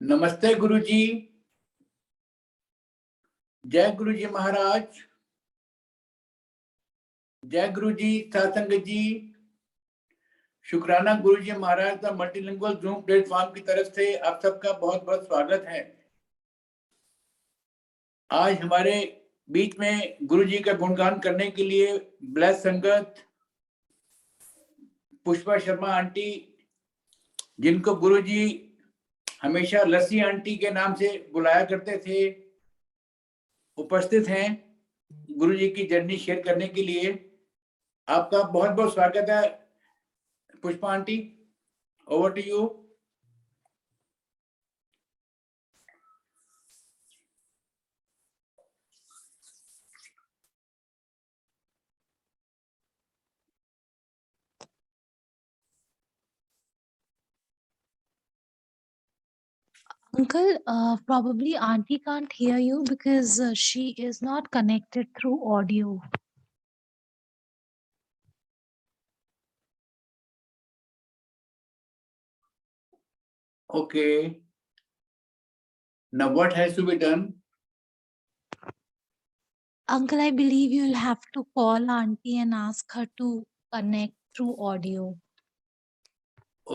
नमस्ते गुरुजी। जय गुरुजी महाराज। जय गुरुजी सत्संग जी। शुक्राना गुरुजी महाराज का मल्टीलिंगुअल जूम प्लेटफॉर्म की तरफ से आप सबका बहुत बहुत स्वागत है। आज हमारे बीच में गुरुजी का गुणगान करने के लिए ब्लेस संगत पुष्पा शर्मा आंटी, जिनको गुरुजी हमेशा लस्सी आंटी के नाम से बुलाया करते थे, उपस्थित हैं गुरुजी की जर्नी शेयर करने के लिए। आपका बहुत बहुत स्वागत है Pushpa auntie, over to you. Uncle, probably auntie can't hear you because she is not connected through audio. Okay. Now what has to be done? Uncle, I believe you'll have to call auntie and ask her to connect through audio.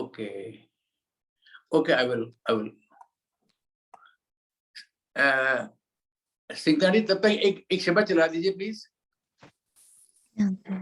Okay. Okay, I will. सिंगारी तब तक एक शब्द चला दीजिए please. Okay.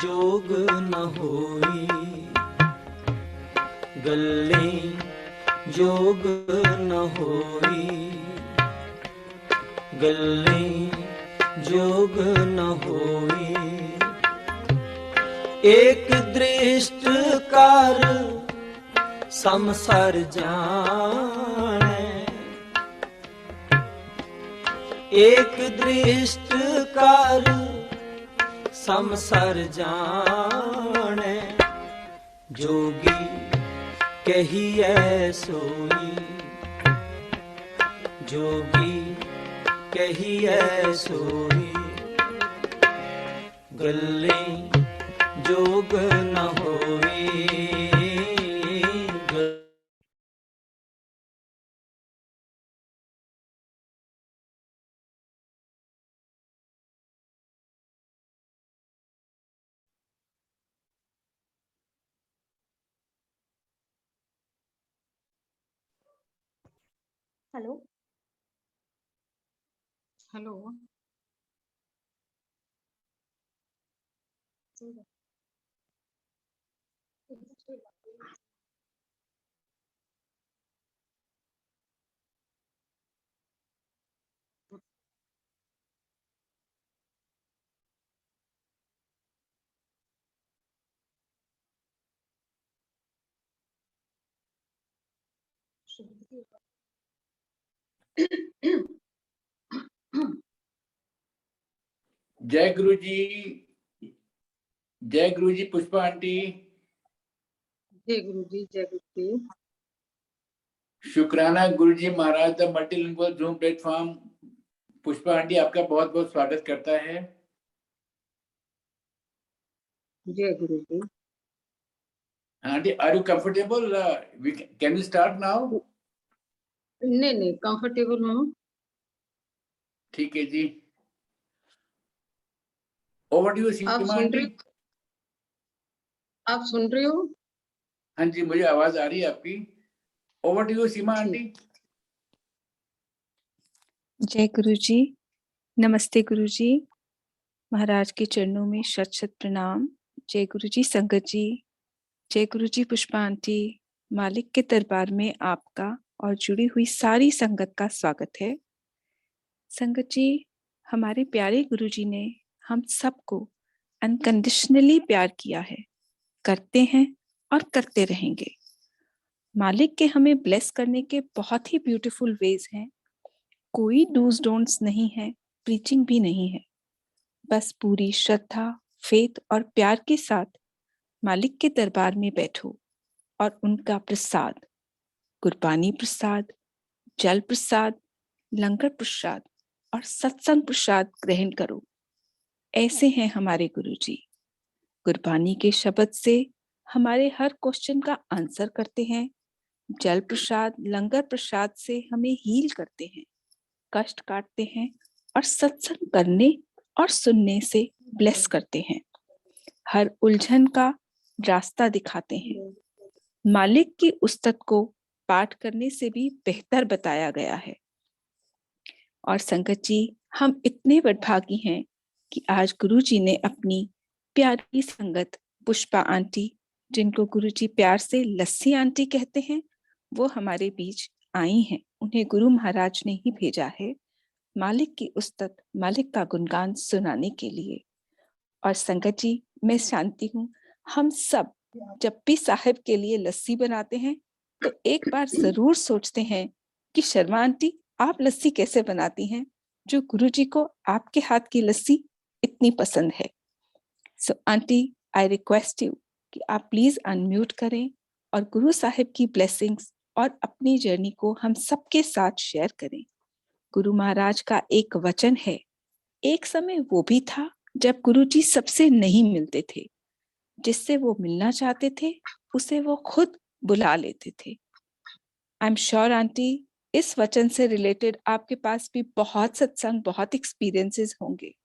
जोग न होई गल्ले जोग न होई गल्ले जोग न होई एक दृष्ट कर समसर जाने एक दृष्ट कर समसर जाने जोगी कहिए सोई जोगी कहिए सोई गल्ले जोग न होई। हेलो हेलो जय गुरुजी पुष्पा आंटी। जय गुरुजी जय गुरुजी। शुक्राना गुरुजी महाराज का multilingual Zoom platform Pushpa auntie आपका बहुत बहुत स्वागत करता है। जय Guruji. Auntie, are you comfortable? Can we start now? नहीं कंफर्टेबल हूँ। ठीक है जी। ओवर टू यू आप सीमा सुन आंटी। रहे हो? आप सुन रहे हो? हाँ जी, मुझे आवाज आ रही है आपकी। ओवर टू यू सीमा ठीक। आंटी। जय गुरु जी। नमस्ते गुरु जी। महाराज के चरणों में शत शत प्रणाम। जय गुरु जी संगत जी। जय गुरु जी पुष्पा आंटी। मालिक के दरबार में आपका और जुड़ी हुई सारी संगत का स्वागत है। संगत जी, हमारे प्यारे गुरु जी ने हम सबको अनकंडीशनली प्यार किया है, करते हैं और करते रहेंगे। मालिक के हमें ब्लेस करने के बहुत ही ब्यूटीफुल वेज हैं। कोई डूज डोंट्स नहीं है, प्रीचिंग भी नहीं है। बस पूरी श्रद्धा, फेथ और प्यार के साथ मालिक के दरबार में बैठो और उनका प्रसाद, गुरबानी प्रसाद, जल प्रसाद, लंगर प्रसाद और सत्संग प्रसाद ग्रहण करो। ऐसे हैं हमारे गुरुजी। गुरबानी के शब्द से हमारे हर क्वेश्चन का आंसर करते हैं। जल प्रसाद, लंगर प्रसाद से हमें हील करते हैं, कष्ट काटते हैं और सत्संग करने और सुनने से ब्लेस करते हैं। हर उलझन का रास्ता दिखाते हैं। मालिक की उस्तत को पाठ करने से भी बेहतर बताया गया है। और संगत जी, हम इतने वडभागी हैं कि आज गुरु जी ने अपनी प्यारी संगत पुष्पा आंटी, जिनको गुरु जी प्यार से लस्सी आंटी कहते हैं, वो हमारे बीच आई हैं। उन्हें गुरु महाराज ने ही भेजा है मालिक की उस्तत, मालिक का गुणगान सुनाने के लिए। और संगत जी, मैं जानती हूँ हम सब जब भी साहिब के लिए लस्सी बनाते हैं तो एक बार जरूर सोचते हैं कि शर्मा आंटी आप लस्सी कैसे बनाती हैं, जो गुरु जी को आपके हाथ की लस्सी इतनी पसंद है। सो आंटी, आई रिक्वेस्ट यू कि आप प्लीज अनम्यूट करें और गुरु साहिब की ब्लेसिंग्स और अपनी जर्नी को हम सबके साथ शेयर करें। गुरु महाराज का एक वचन है, एक समय वो भी था जब गुरुजी सबसे नहीं मिलते थे, जिससे वो मिलना चाहते थे उसे वो खुद बुला लेते थे। आई एम श्योर आंटी, इस वचन से रिलेटेड आपके पास भी बहुत सत्संग, बहुत एक्सपीरियंसेस होंगे।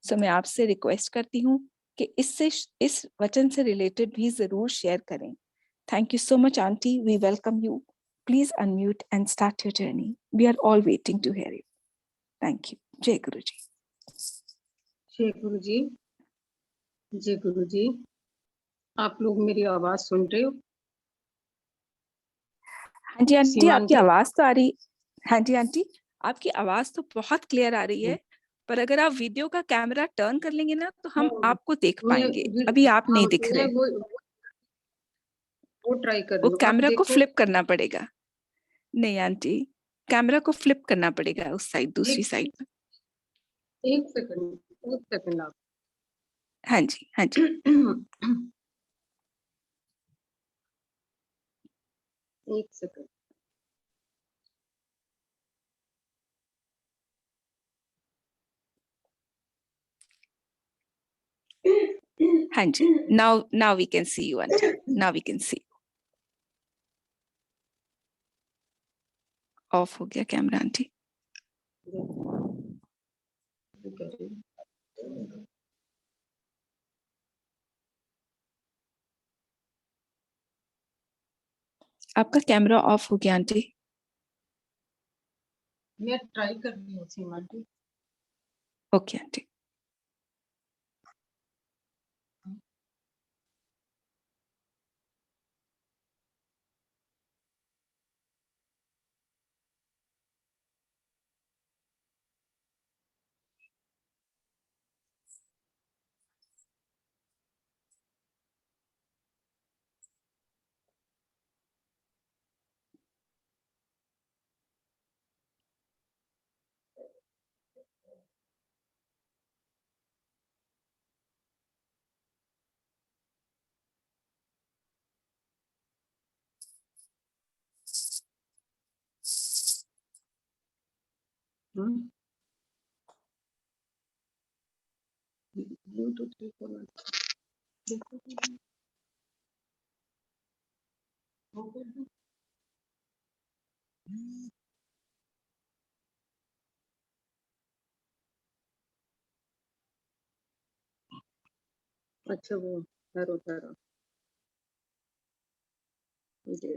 सो मैं आपसे रिक्वेस्ट करती हूँ कि इस वचन से रिलेटेड भी जरूर शेयर करें। Thank you so much auntie, we welcome you. Please unmute and start your journey. We are all waiting to hear you. Thank you. जय गुरु जी। जय गुरु जी। जय गुरु जी। आप लोग मेरी आवाज सुन रहे हो? हाँ जी आंटी, सीमा आपकी आंटी? आवाज तो आ रही। हाँ जी आंटी, आपकी आवाज तो बहुत क्लियर आ रही है, पर अगर आप वीडियो का कैमरा टर्न कर लेंगे ना तो हम आपको देख पाएंगे। अभी आप नहीं दिख मैं रहे। वो ट्राई कर वो रही हूँ। आप कैमरा को देखो। फ्लिप करना पड़ेगा। नहीं आंटी, कैमरा को फ्लिप करना पड़ेगा उस साइड, दूसरी साइड में। एक सेकंड आप। हाँ जी, हाँ जी। एक सेकंड। हाँ जी, now we can see you auntie, now we can see. Off हो गया कैमरा आंटी। आपका कैमरा ऑफ हो गया आंटी। मैं ट्राई कर रही हूँ Seema auntie. Okay auntie. Bluetooth अच्छा वो हैरो तारा जी।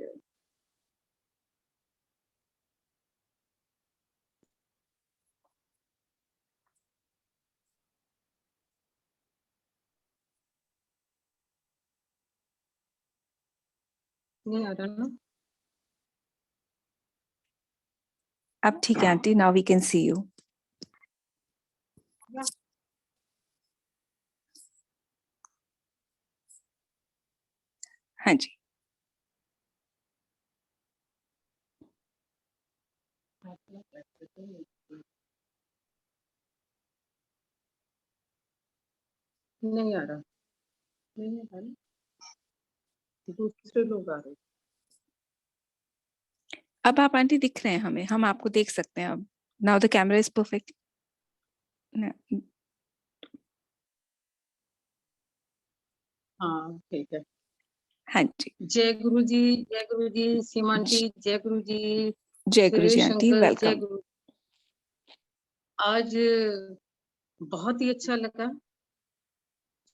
नहीं आ रहा ना? अब ठीक है auntie, now we can see you. हाँ जी। नहीं आ रहा, नहीं आ रहा ना? दूसरे लोग आ रहे। अब आप आंटी दिख रहे हैं हमें, हम आपको देख सकते हैं अब। Now the camera is perfect. हाँ ठीक है। हाँ जी। जय गुरु जी, जय गुरु जी, सीमांटी, जय गुरु जी, जय गुरु जी सुरेश आंटी, अंकल, जय वेलकम। गुरु। आज बहुत ही अच्छा लगा।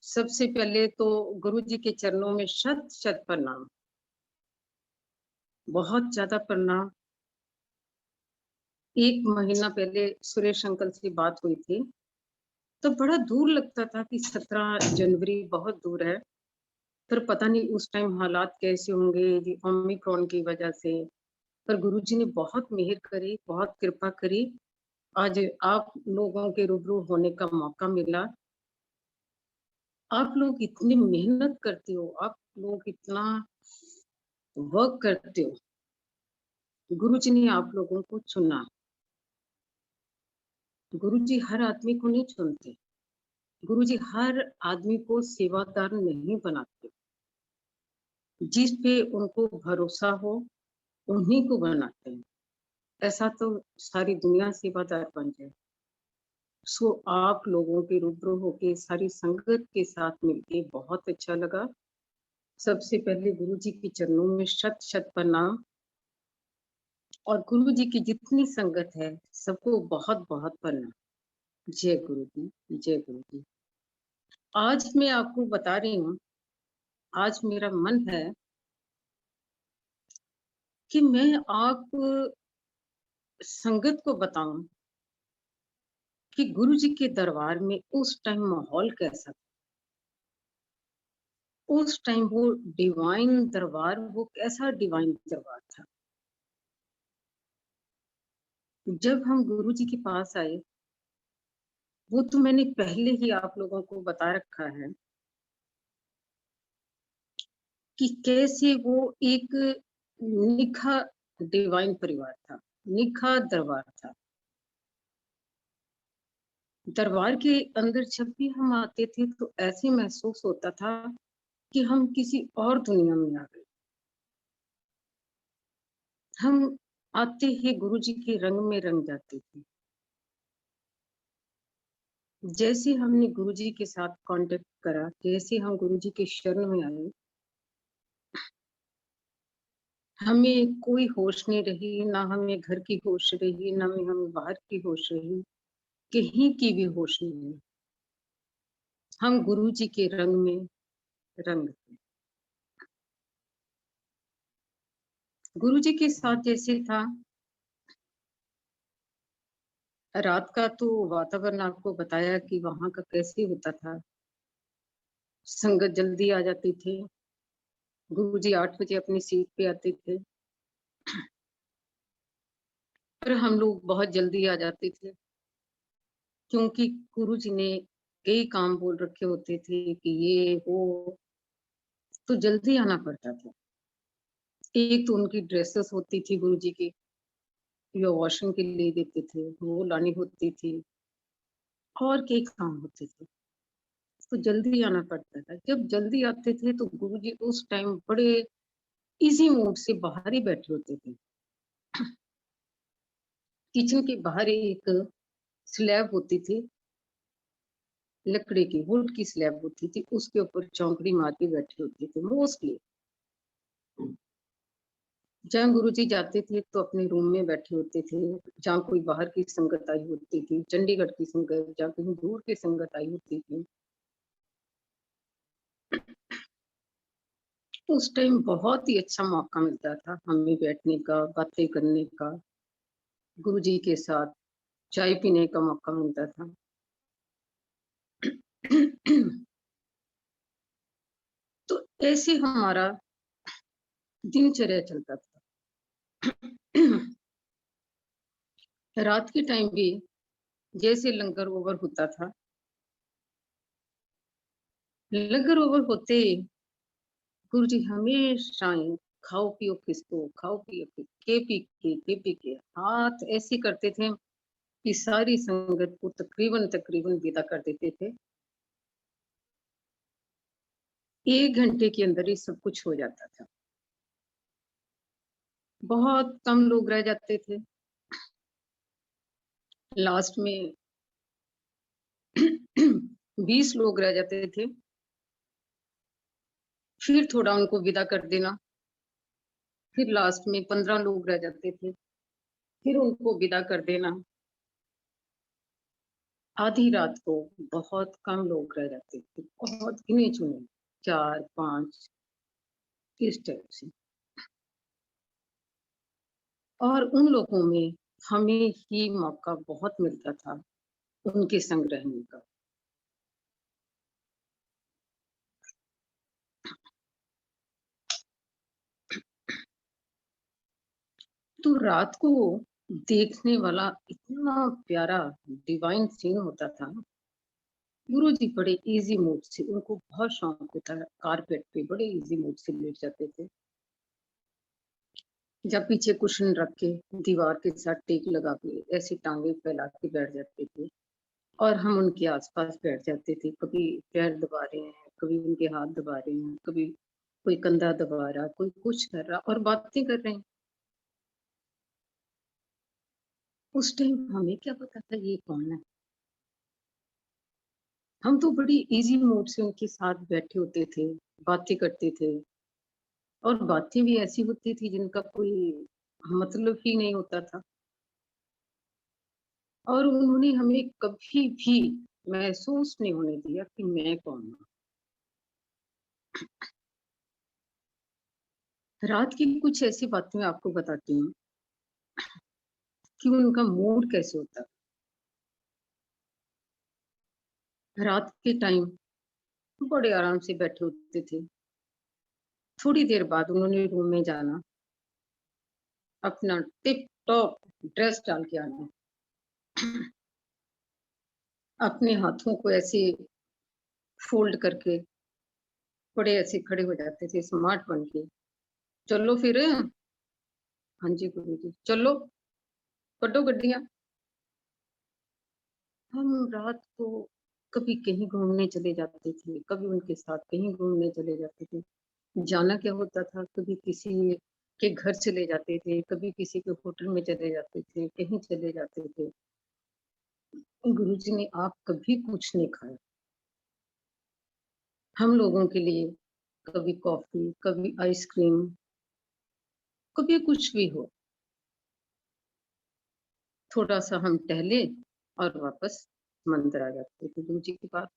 सबसे पहले तो गुरु जी के चरणों में शत शत प्रणाम, बहुत ज्यादा प्रणाम। 1 महीना पहले सुरेश अंकल से बात हुई थी, तो बड़ा दूर लगता था कि 17 जनवरी बहुत दूर है, पर पता नहीं उस टाइम हालात कैसे होंगे जी, ओमिक्रॉन की वजह से। पर गुरुजी ने बहुत मेहर करी, बहुत कृपा करी, आज आप लोगों के रूबरू होने का मौका मिला। आप लोग इतनी मेहनत करते हो, आप लोग इतना वर्क करते हो, गुरुजी ने आप लोगों को चुना। गुरुजी हर आदमी को नहीं चुनते, गुरुजी हर आदमी को सेवादार नहीं बनाते, जिस पे उनको भरोसा हो उन्हीं को बनाते हैं। ऐसा तो सारी दुनिया सेवादार बन जाए। सो आप लोगों के रूबरू होके सारी संगत के साथ मिलके बहुत अच्छा लगा। सबसे पहले गुरु जी के चरणों में शत शत प्रणाम, और गुरु जी की जितनी संगत है सबको बहुत बहुत प्रणाम। जय गुरु जी, जय गुरु जी। आज मैं आपको बता रही हूँ, आज मेरा मन है कि मैं आप संगत को बताऊं कि गुरु जी के दरबार में उस टाइम माहौल कैसा था। उस टाइम वो डिवाइन दरबार, वो कैसा डिवाइन दरबार था। जब हम गुरु जी के पास आए, वो तो मैंने पहले ही आप लोगों को बता रखा है कि कैसे वो एक निखा डिवाइन परिवार था, निखा दरबार था। दरबार के अंदर जब भी हम आते थे तो ऐसे महसूस होता था कि हम किसी और दुनिया में आ गए। हम आते ही गुरु जी के रंग में रंग जाते थे। जैसे हमने गुरु जी के साथ कांटेक्ट करा, जैसे हम गुरु जी के शरण में आए, हमें कोई होश नहीं रही, ना हमें घर की होश रही, ना हमें बाहर की होश रही, कहीं की भी होश नहीं रही। हम गुरु जी के रंग में रंग गए। गुरु जी के साथ जैसे था, रात का तो वातावरण आपको बताया कि वहां का कैसे होता था। संगत जल्दी आ जाती थी, गुरु जी 8 बजे अपनी सीट पे आते थे, पर हम लोग बहुत जल्दी आ जाते थे, क्योंकि गुरु जी ने कई काम बोल रखे होते थे कि ये वो, तो जल्दी आना पड़ता था। एक तो उनकी ड्रेसेस होती थी गुरु जी की, जो वॉशिंग के लिए देते थे, वो लानी होती थी, और कई काम होते थे, तो जल्दी आना पड़ता था। जब जल्दी आते थे तो गुरु जी उस टाइम बड़े इजी मूड से बाहर ही बैठे होते थे। किचन के बाहर एक स्लैब होती थी, लकड़ी की वुड की स्लैब होती थी, उसके ऊपर चौंकड़ी मार के बैठे होते थे मोस्टली। जहाँ गुरुजी जाते थे तो अपने रूम में बैठे होते थे, जहाँ कोई बाहर की संगत आई होती थी, चंडीगढ़ की संगत, जहाँ कहीं दूर की संगत आई होती थी, उस टाइम बहुत ही अच्छा मौका मिलता था हमें बैठने का, बातें करने का, गुरुजी के साथ चाय पीने का मौका मिलता था। तो ऐसे हमारा दिनचर्या चलता था। रात के टाइम भी जैसे लंगर ओवर होता था, लंगर ओवर होते ही गुरुजी हमेशा ही खाओ पियो किसको, खाओ पियो के पी के हाथ ऐसे करते थे कि सारी संगत को तकरीबन तकरीबन विदा कर देते थे। 1 घंटे के अंदर ही सब कुछ हो जाता था। बहुत कम लोग रह जाते थे। लास्ट में 20 लोग रह जाते थे। फिर थोड़ा उनको विदा कर देना। फिर लास्ट में 15 लोग रह जाते थे। फिर उनको विदा कर देना। आधी रात को बहुत कम लोग रह जाते थे, बहुत गिने चुने, 4-5 इस टाइप से। और उन लोगों में हमें ही मौका बहुत मिलता था उनके संग रहने का। तो रात को देखने वाला इतना प्यारा डिवाइन सीन होता था। गुरुजी बड़े इजी मूड से, उनको बहुत शौक होता है, कारपेट पे बड़े इजी मूड से लेट जाते थे। जब पीछे कुशन रख के दीवार के साथ टेक लगा के ऐसी टांगे फैला के बैठ जाते थे और हम उनके आसपास बैठ जाते थे। कभी पैर दबा रहे हैं, कभी उनके हाथ दबा रहे हैं, कभी कोई कंधा दबा रहा, कोई कुछ कर रहा और बातें कर रहे हैं। उस टाइम हमें क्या पता था ये कौन है। हम तो बड़ी इजी मूड से उनके साथ बैठे होते थे, बातें करते थे और बातें भी ऐसी होती थी जिनका कोई मतलब ही नहीं होता था। और उन्होंने हमें कभी भी महसूस नहीं होने दिया कि मैं कौन हूँ। रात की कुछ ऐसी बातें मैं आपको बताती हूँ कि उनका मूड कैसे होता है। रात के टाइम बड़े आराम से बैठे होते थे। थोड़ी देर बाद उन्होंने रूम में जाना, अपना टिप टॉप ड्रेस डाल के आना, अपने हाथों को ऐसे फोल्ड करके बड़े ऐसे खड़े हो जाते थे स्मार्ट बन के। चलो फिर, हाँ जी गुरु जी, चलो कटो गड्डियां। हम रात को कभी कहीं घूमने चले जाते थे, कभी उनके साथ कहीं घूमने चले जाते थे। जाना क्या होता था, कभी किसी के घर चले जाते थे, कभी किसी के होटल में चले जाते थे, कहीं चले जाते थे। गुरुजी ने आप कभी कुछ नहीं खाया। हम लोगों के लिए कभी कॉफी, कभी आइसक्रीम, कभी कुछ भी हो, थोड़ा सा हम टहले और वापस मंदिर आ जाते थे गुरुजी के पास।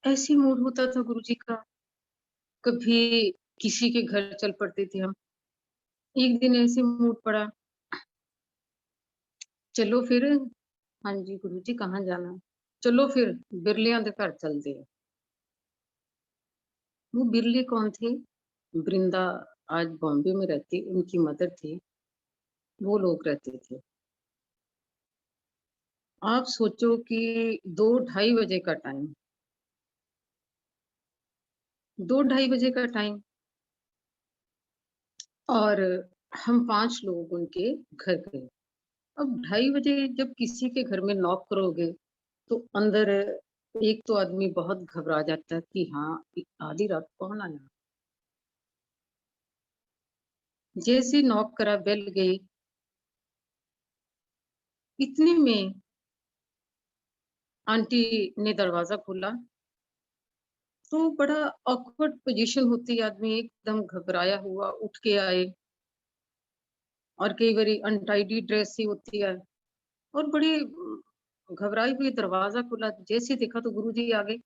ऐसी मूड होता था गुरुजी का। कभी किसी के घर चल पड़ते थे हम। एक दिन ऐसे मूड पड़ा, चलो फिर, हाँ जी गुरुजी कहाँ जाना, चलो फिर बिरलियां दे घर चलते हैं। वो बिरले कौन थे? वृंदा आज बॉम्बे में रहती, उनकी मदर थी, वो लोग रहते थे। आप सोचो कि 2-2:30 बजे का टाइम, 2-2:30 बजे का टाइम, और हम 5 लोग उनके घर गए। अब 2:30 बजे जब किसी के घर में नॉक करोगे तो अंदर एक तो आदमी बहुत घबरा जाता है कि हाँ आधी रात कौन आया। जैसे नॉक करा, बेल गई, इतने में आंटी ने दरवाजा खोला। तो बड़ा ऑकवर्ड पोजीशन होती है, आदमी एकदम घबराया हुआ उठ के आए और कई बारी अनटाइडी ड्रेस सी होती है और बड़ी घबराई हुई दरवाजा खुला। जैसे देखा तो गुरुजी आ गए।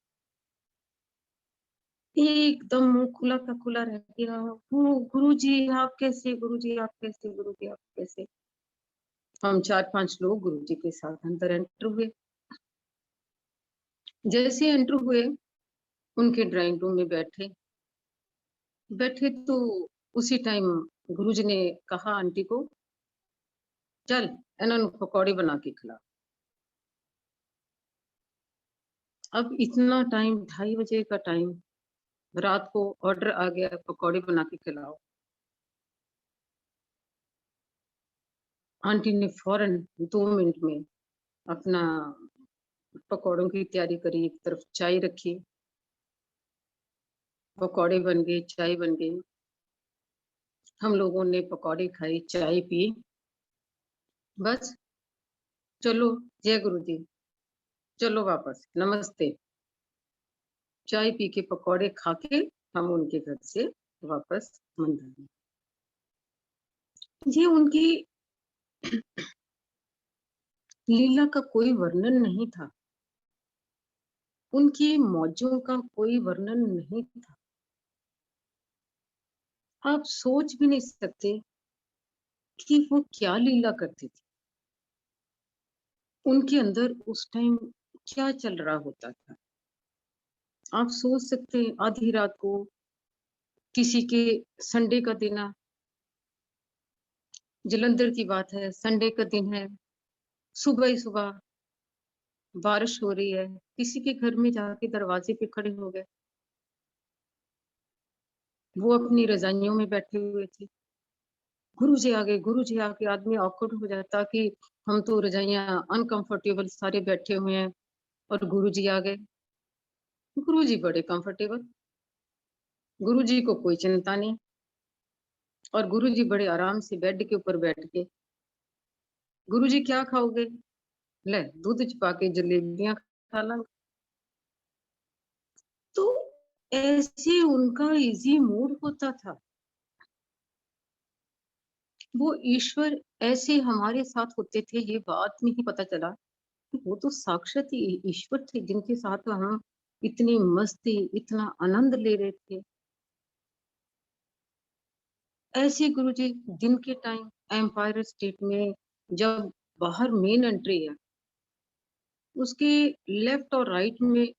एकदम मुंह खुला का खुला रह गया। गुरु जी आप कैसे, गुरु जी आप कैसे, गुरु जी आप कैसे। हम 4-5 लोग गुरु जी के साथ अंदर एंटर हुए। जैसे एंटर हुए उनके ड्राइंग रूम में बैठे तो उसी टाइम गुरुजी ने कहा आंटी को, चल इन्होंने पकौड़े बना के खिला। अब इतना टाइम, 2:30 बजे का टाइम, रात को ऑर्डर आ गया पकौड़े बना के खिलाओ। आंटी ने फौरन 2 मिनट में अपना पकौड़ों की तैयारी करी, एक तरफ चाय रखी, पकौड़े बन गए, चाय बन गई। हम लोगों ने पकौड़े खाई, चाय पी, बस चलो जय गुरु जी, चलो वापस, नमस्ते। चाय पी के पकौड़े खा के हम उनके घर से वापस मंदिर में। ये उनकी लीला का कोई वर्णन नहीं था, उनकी मौजों का कोई वर्णन नहीं था। आप सोच भी नहीं सकते कि वो क्या लीला करते थे, उनके अंदर उस टाइम क्या चल रहा होता था। आप सोच सकते हैं आधी रात को किसी के, संडे का दिन है, जलंधर की बात है, संडे का दिन है, सुबह ही सुबह बारिश हो रही है, किसी के घर में जाके दरवाजे पे खड़े हो गए। वो अपनी रजाइयों में बैठे हुए थे, गुरुजी आ गए, गुरुजी आके आदमी ऑकवर्ड हो जाता कि हम तो रजाइयां अनकंफर्टेबल सारे बैठे हुए हैं और गुरुजी आ गए। गुरुजी बड़े कंफर्टेबल, गुरुजी को कोई चिंता नहीं, और गुरुजी बड़े आराम से बेड के ऊपर बैठ के, गुरुजी क्या खाओगे, ले दूध छुपा के जलेबियां खा ला। तो ऐसे उनका इजी मूड होता था। वो ईश्वर ऐसे हमारे साथ होते थे, ये बात में ही पता चला कि वो तो साक्षात ही ईश्वर थे जिनके साथ हम इतनी मस्ती, इतना आनंद ले रहे थे। ऐसे गुरुजी दिन के टाइम एम्पायर स्टेट में जब बाहर मेन एंट्री है, उसके लेफ्ट और राइट में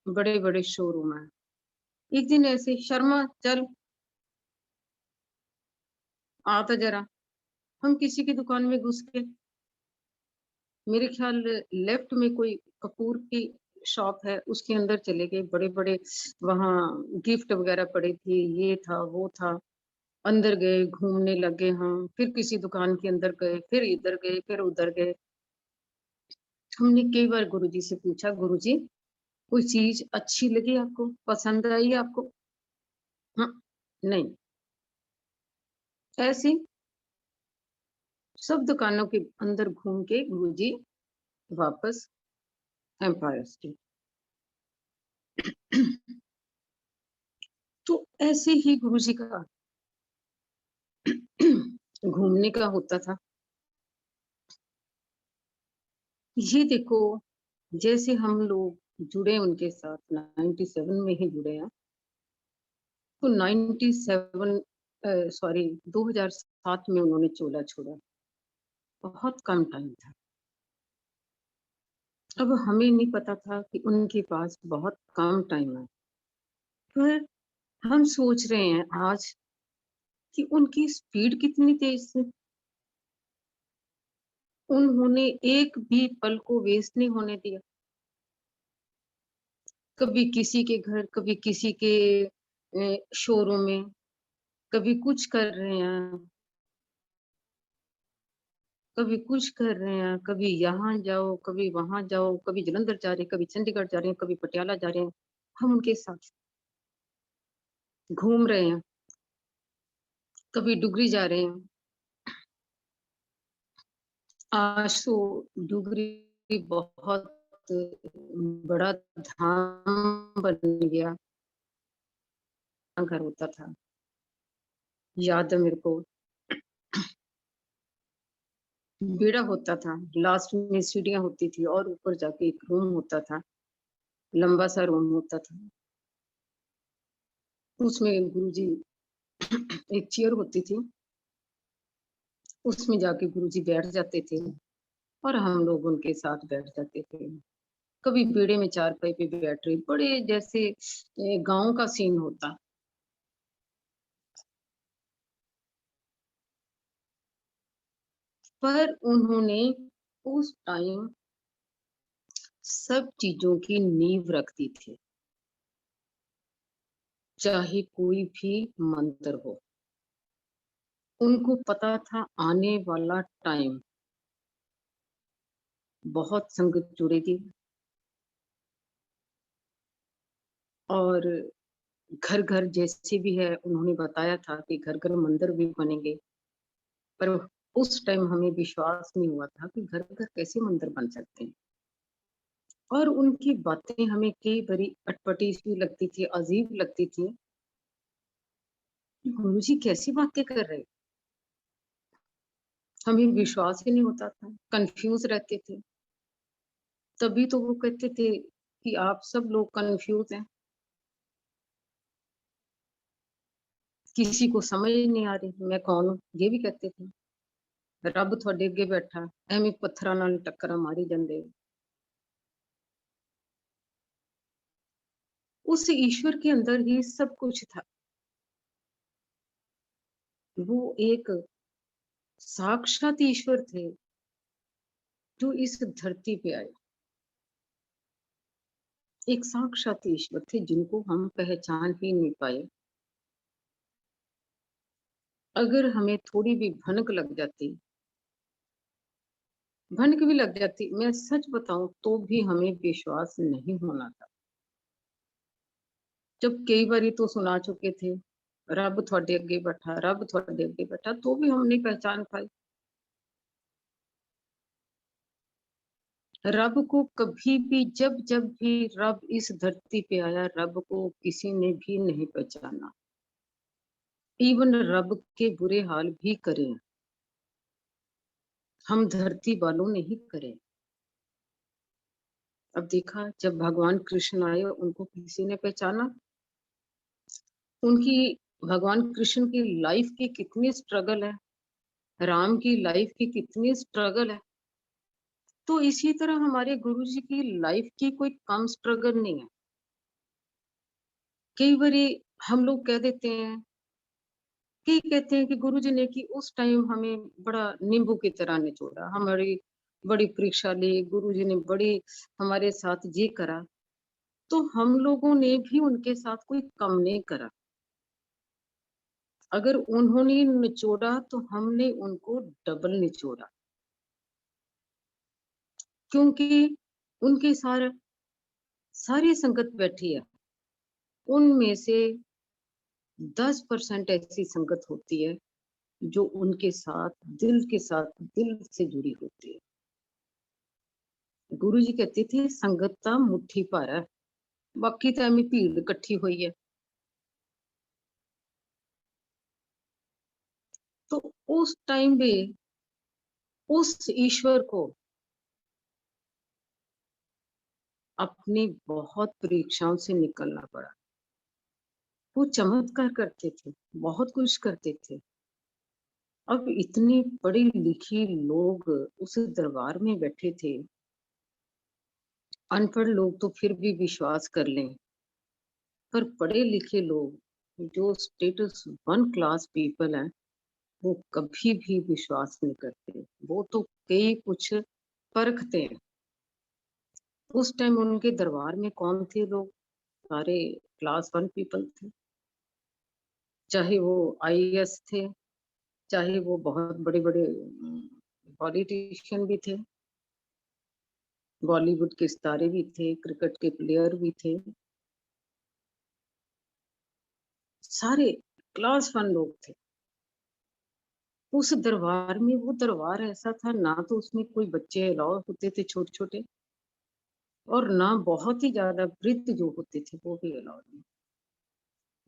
बड़े बड़े शोरूम है। एक दिन ऐसे, शर्मा चल आता जरा, हम किसी की दुकान में घुस के, मेरे ख्याल लेफ्ट में कोई कपूर की शॉप है, उसके अंदर चले गए। बड़े बड़े वहाँ गिफ्ट वगैरह पड़े थे, ये था वो था। अंदर गए, घूमने लगे हम, फिर किसी दुकान के अंदर गए, फिर इधर गए, फिर उधर गए। हमने कई बार गुरुजी से पूछा, गुरुजी कोई चीज अच्छी लगी आपको, पसंद आई आपको? हाँ, नहीं। ऐसे सब दुकानों के अंदर घूम के गुरुजी वापस एम्पायर स्टेट। तो ऐसे ही गुरुजी का घूमने का होता था। ये देखो, जैसे हम लोग जुड़े उनके साथ 97 में ही जुड़े हैं, तो 2007 में उन्होंने चोला छोड़ा, बहुत कम टाइम था। अब हमें नहीं पता था कि उनके पास बहुत कम टाइम है, पर हम सोच रहे हैं आज कि उनकी स्पीड कितनी तेज थी। उन्होंने एक भी पल को वेस्ट नहीं होने दिया। कभी किसी के घर, कभी किसी के शोरूम में, कभी कुछ कर रहे हैं, कभी कुछ कर रहे हैं, कभी यहाँ जाओ, कभी वहां जाओ, कभी जलंधर जा रहे हैं, कभी चंडीगढ़ जा रहे हैं, कभी पटियाला जा रहे हैं। हम उनके साथ घूम रहे हैं, कभी डुगरी जा रहे हैं। आज तो डुगरी बहुत बड़ा धाम बन गया। घर होता था, याद है मेरे को, बेड़ा होता था, लास्ट में सीढ़ियां होती थी और ऊपर जाके एक रूम होता था, लंबा सा रूम होता था। उसमें गुरुजी एक चेयर होती थी, उसमें जाके गुरुजी बैठ जाते थे और हम लोग उनके साथ बैठ जाते थे। कभी बेड़े में चारपाई पे बैठ रहे, बड़े जैसे गांव का सीन होता। पर उन्होंने उस टाइम सब चीजों की नींव रख दी थी, चाहे कोई भी मंत्र हो। उनको पता था आने वाला टाइम बहुत संगत जुड़ेगी और घर घर जैसे भी है, उन्होंने बताया था कि घर घर मंदिर भी बनेंगे। पर उस टाइम हमें विश्वास नहीं हुआ था कि घर घर कैसे मंदिर बन सकते हैं। और उनकी बातें हमें कई बारी अटपटी सी लगती थी, अजीब लगती थी। गुरुजी कैसी बातें कर रहे, हमें विश्वास ही नहीं होता था, कंफ्यूज रहते थे। तभी तो वो कहते थे कि आप सब लोग कंफ्यूज हैं, किसी को समझ नहीं आ रही मैं कौन हूं। ये भी कहते थे, रब थोड़े अगे बैठा, एवं पत्थर नाल टक्कर मारी जाते। उस ईश्वर के अंदर ही सब कुछ था। वो एक साक्षात ईश्वर थे जो इस धरती पे आए। एक साक्षात ईश्वर थे जिनको हम पहचान ही नहीं पाए। अगर हमें थोड़ी भी भनक लग जाती, भनक भी लग जाती, मैं सच बताऊं तो भी हमें विश्वास नहीं होना था। जब कई बारी तो सुना चुके थे, रब थोड़े अगे बैठा, रब थोड़े अगे बैठा, तो भी हम नहीं पहचान पाए। रब को कभी भी, जब जब भी रब इस धरती पे आया, रब को किसी ने भी नहीं पहचाना। इवन रब के बुरे हाल भी करें, हम धरती वालों ने ही करे। अब देखा, जब भगवान कृष्ण आए उनको किसी ने पहचाना। उनकी, भगवान कृष्ण की लाइफ की कितनी स्ट्रगल है, राम की लाइफ की कितनी स्ट्रगल है। तो इसी तरह हमारे गुरुजी की लाइफ की कोई कम स्ट्रगल नहीं है। कई बारी हम लोग कह देते हैं, कई कहते हैं कि गुरुजी ने कि उस टाइम हमें बड़ा नींबू की तरह निचोड़ा, हमारी बड़ी परीक्षा ली, गुरुजी ने बड़ी हमारे साथ ये करा। तो हम लोगों ने भी उनके साथ कोई कम नहीं करा। अगर उन्होंने निचोड़ा तो हमने उनको डबल निचोड़ा, क्योंकि उनके सारी संगत बैठी है, उनमें से 10% ऐसी संगत होती है जो उनके साथ दिल से जुड़ी होती है। गुरु जी कहते थे संगत ता मुट्ठी भर है, बाकी तो एवं भीड़ इकट्ठी हुई है। तो उस टाइम पे उस ईश्वर को अपनी बहुत परीक्षाओं से निकलना पड़ा। वो चमत्कार करते थे, बहुत कुछ करते थे। अब इतने पढ़े लिखे लोग उस दरबार में बैठे थे, अनपढ़ लोग तो फिर भी विश्वास कर लें, पर पढ़े लिखे लोग जो स्टेटस 1 क्लास पीपल हैं, वो कभी भी विश्वास नहीं करते। वो तो कई कुछ परखते हैं। उस टाइम उनके दरबार में कौन थे लोग? सारे क्लास 1 पीपल थे, चाहे वो IAS थे, चाहे वो बहुत बड़े बड़े पॉलिटिशियन भी थे, बॉलीवुड के सितारे भी थे, क्रिकेट के प्लेयर भी थे, सारे क्लास 1 लोग थे उस दरबार में। वो दरबार ऐसा था, ना तो उसमें कोई बच्चे अलाउ होते थे छोटे छोटे, और ना बहुत ही ज्यादा वृद्ध जो होते थे वो भी अलाउड नहीं।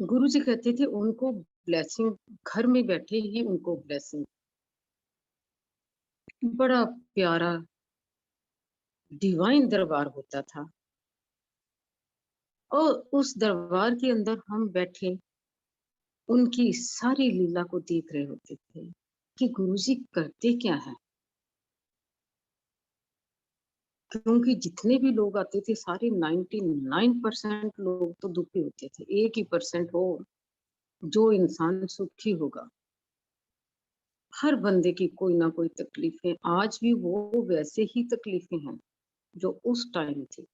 गुरु जी कहते थे उनको ब्लेसिंग, घर में बैठे ही उनको ब्लेसिंग। बड़ा प्यारा डिवाइन दरबार होता था। और उस दरबार के अंदर हम बैठे, उनकी सारी लीला को देख रहे होते थे कि गुरुजी करते क्या है। क्योंकि जितने भी लोग आते थे सारे 99% लोग तो दुखी होते थे, 1% हो जो इंसान सुखी होगा। हर बंदे की कोई ना कोई तकलीफें, आज भी वो वैसे ही तकलीफें हैं जो उस टाइम थी।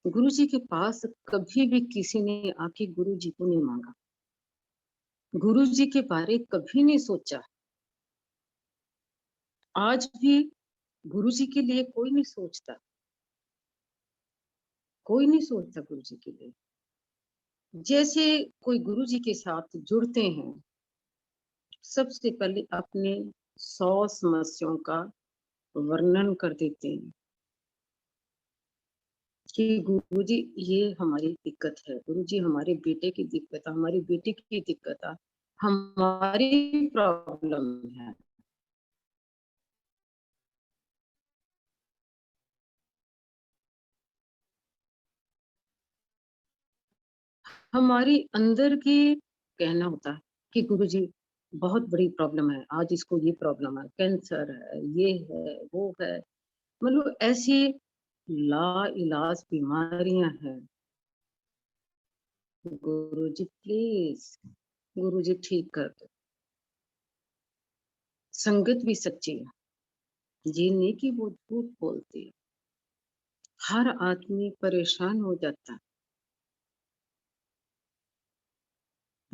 गुरुजी के पास कभी भी किसी ने आके गुरुजी को नहीं मांगा, गुरुजी के बारे कभी नहीं सोचा। आज भी गुरुजी के लिए कोई नहीं सोचता, कोई नहीं सोचता गुरुजी के लिए। जैसे कोई गुरुजी के साथ जुड़ते हैं, सबसे पहले अपने 100 समस्याओं का वर्णन कर देते हैं कि गुरुजी ये हमारी दिक्कत है, गुरुजी हमारे बेटे की दिक्कत है, हमारी बेटी की दिक्कत है, हमारी प्रॉब्लम है। हमारी अंदर की कहना होता है कि गुरुजी बहुत बड़ी प्रॉब्लम है, आज इसको ये प्रॉब्लम है, कैंसर है, ये है, वो है, मतलब ऐसी ला इलाज बीमारियां हैं। गुरुजी प्लीज, गुरुजी ठीक कर दो। संगत भी सच्ची है, ये नहीं कि वो झूठ बोलती है। हर आदमी परेशान हो जाता है,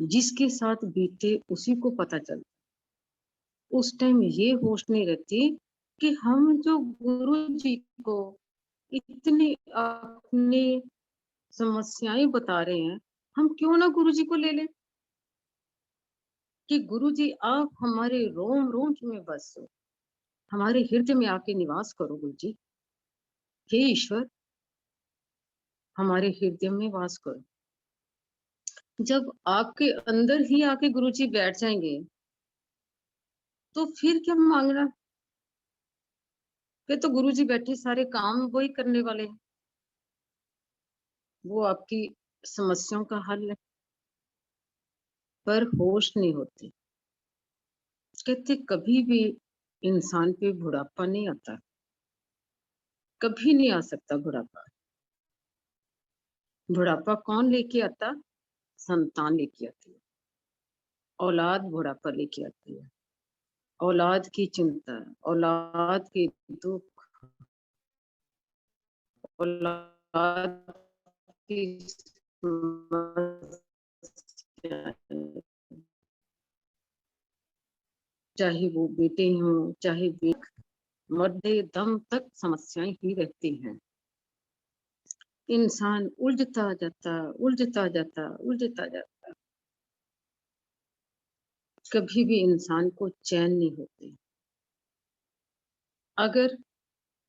जिसके साथ बीते उसी को पता चलता। उस टाइम ये होश नहीं रहती कि हम जो गुरु जी को इतनी अपनी समस्याएं बता रहे हैं, हम क्यों ना गुरु जी को ले लें कि गुरु जी आप हमारे रोम रोम में बसो, हमारे हृदय में आके निवास करो। गुरु जी, हे ईश्वर, हमारे हृदय में वास करो। जब आपके अंदर ही आके गुरु जी बैठ जाएंगे तो फिर क्या मांगना। फिर तो गुरु जी बैठे सारे काम वही करने वाले हैं, वो आपकी समस्याओं का हल है। पर होश नहीं होती। कहते कभी भी इंसान पे बुढ़ापा नहीं आता, कभी नहीं आ सकता बुढ़ापा। बुढ़ापा कौन लेके आता? संतान लेके आती है, औलाद बुढ़ापा लेके आती है। औलाद की चिंता, औलाद के दुख, औलाद की समस्याएं, चाहे वो बेटे हों चाहे मरते दम तक समस्याएं ही रहती हैं। इंसान उलझता जाता, उलझता जाता, उलझता जाता, कभी भी इंसान को चैन नहीं होती। अगर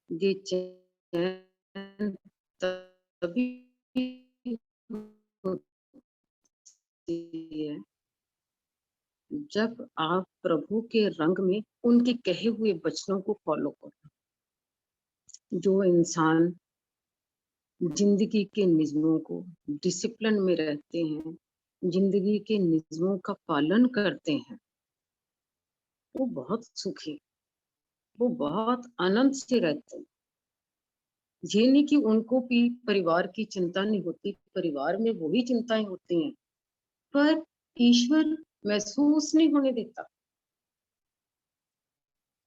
ये चैन तभी होती है जब आप प्रभु के रंग में उनके कहे हुए वचनों को फॉलो करो। जो इंसान जिंदगी के नियमों को, डिसिप्लिन में रहते हैं, जिंदगी के नियमों का पालन करते हैं, वो बहुत सुखी, वो बहुत आनंद से रहते हैं। ये नहीं कि उनको भी परिवार की चिंता नहीं होती, परिवार में वही चिंताएं होती हैं, पर ईश्वर महसूस नहीं होने देता।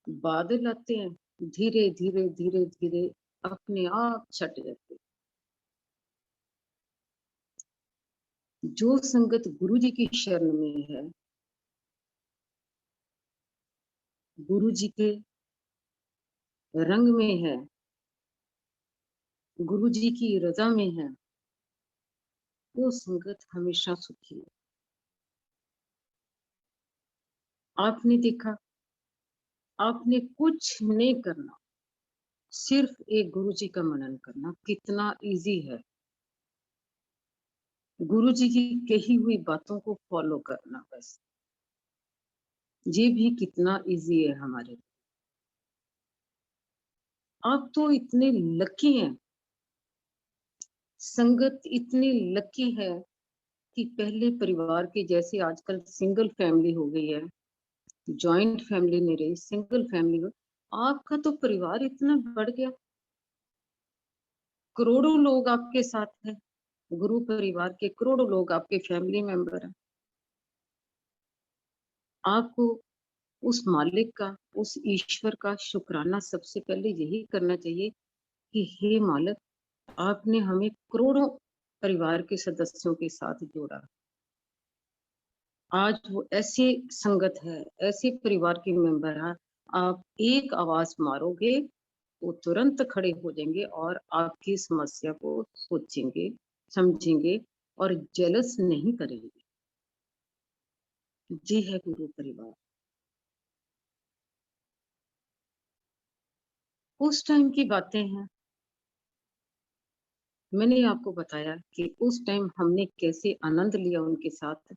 बादल आते हैं, धीरे धीरे धीरे धीरे अपने आप छट जाते। जो संगत गुरु जी की शरण में है, गुरु जी के रंग में है, गुरु जी की रजा में है, वो संगत हमेशा सुखी है। आपने देखा, आपने कुछ नहीं करना, सिर्फ एक गुरु जी का मनन करना कितना इजी है। गुरु जी की कही हुई बातों को फॉलो करना, बस ये भी कितना इजी है हमारे लिए। आप तो इतने लकी हैं, संगत इतनी लकी है कि पहले परिवार के जैसे आजकल सिंगल फैमिली हो गई है, जॉइंट फैमिली नहीं रही, सिंगल फैमिली हो। आपका तो परिवार इतना बढ़ गया, करोड़ों लोग आपके साथ हैं, गुरु परिवार के करोड़ों लोग आपके फैमिली मेंबर हैं। आपको उस मालिक का, उस ईश्वर का शुक्राना सबसे पहले यही करना चाहिए कि हे मालिक, आपने हमें करोड़ों परिवार के सदस्यों के साथ जोड़ा। आज वो ऐसी संगत है, ऐसे परिवार के मेंबर हैं, आप एक आवाज मारोगे वो तुरंत खड़े हो जाएंगे और आपकी समस्या को सोचेंगे, समझेंगे और जेलस नहीं करेंगे। जी है गुरु परिवार। उस टाइम की बातें हैं, मैंने आपको बताया कि उस टाइम हमने कैसे आनंद लिया उनके साथ,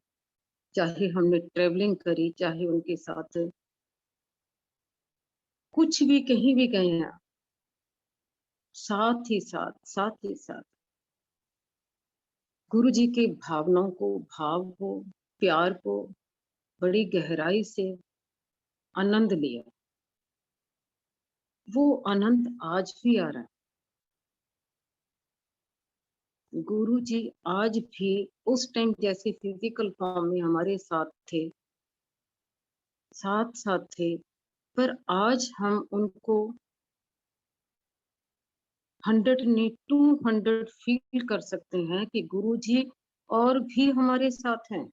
चाहे हमने ट्रेवलिंग करी, चाहे उनके साथ कुछ भी कहीं भी गए हैं, साथ ही साथ गुरु जी के भावनाओं को, भाव को, प्यार को बड़ी गहराई से आनंद लिया। वो आनंद आज भी आ रहा है। गुरु जी आज भी उस टाइम जैसे फिजिकल फॉर्म में हमारे साथ थे, साथ थे, पर आज हम उनको 100 नहीं 200 फील कर सकते हैं कि गुरु जी और भी हमारे साथ हैं।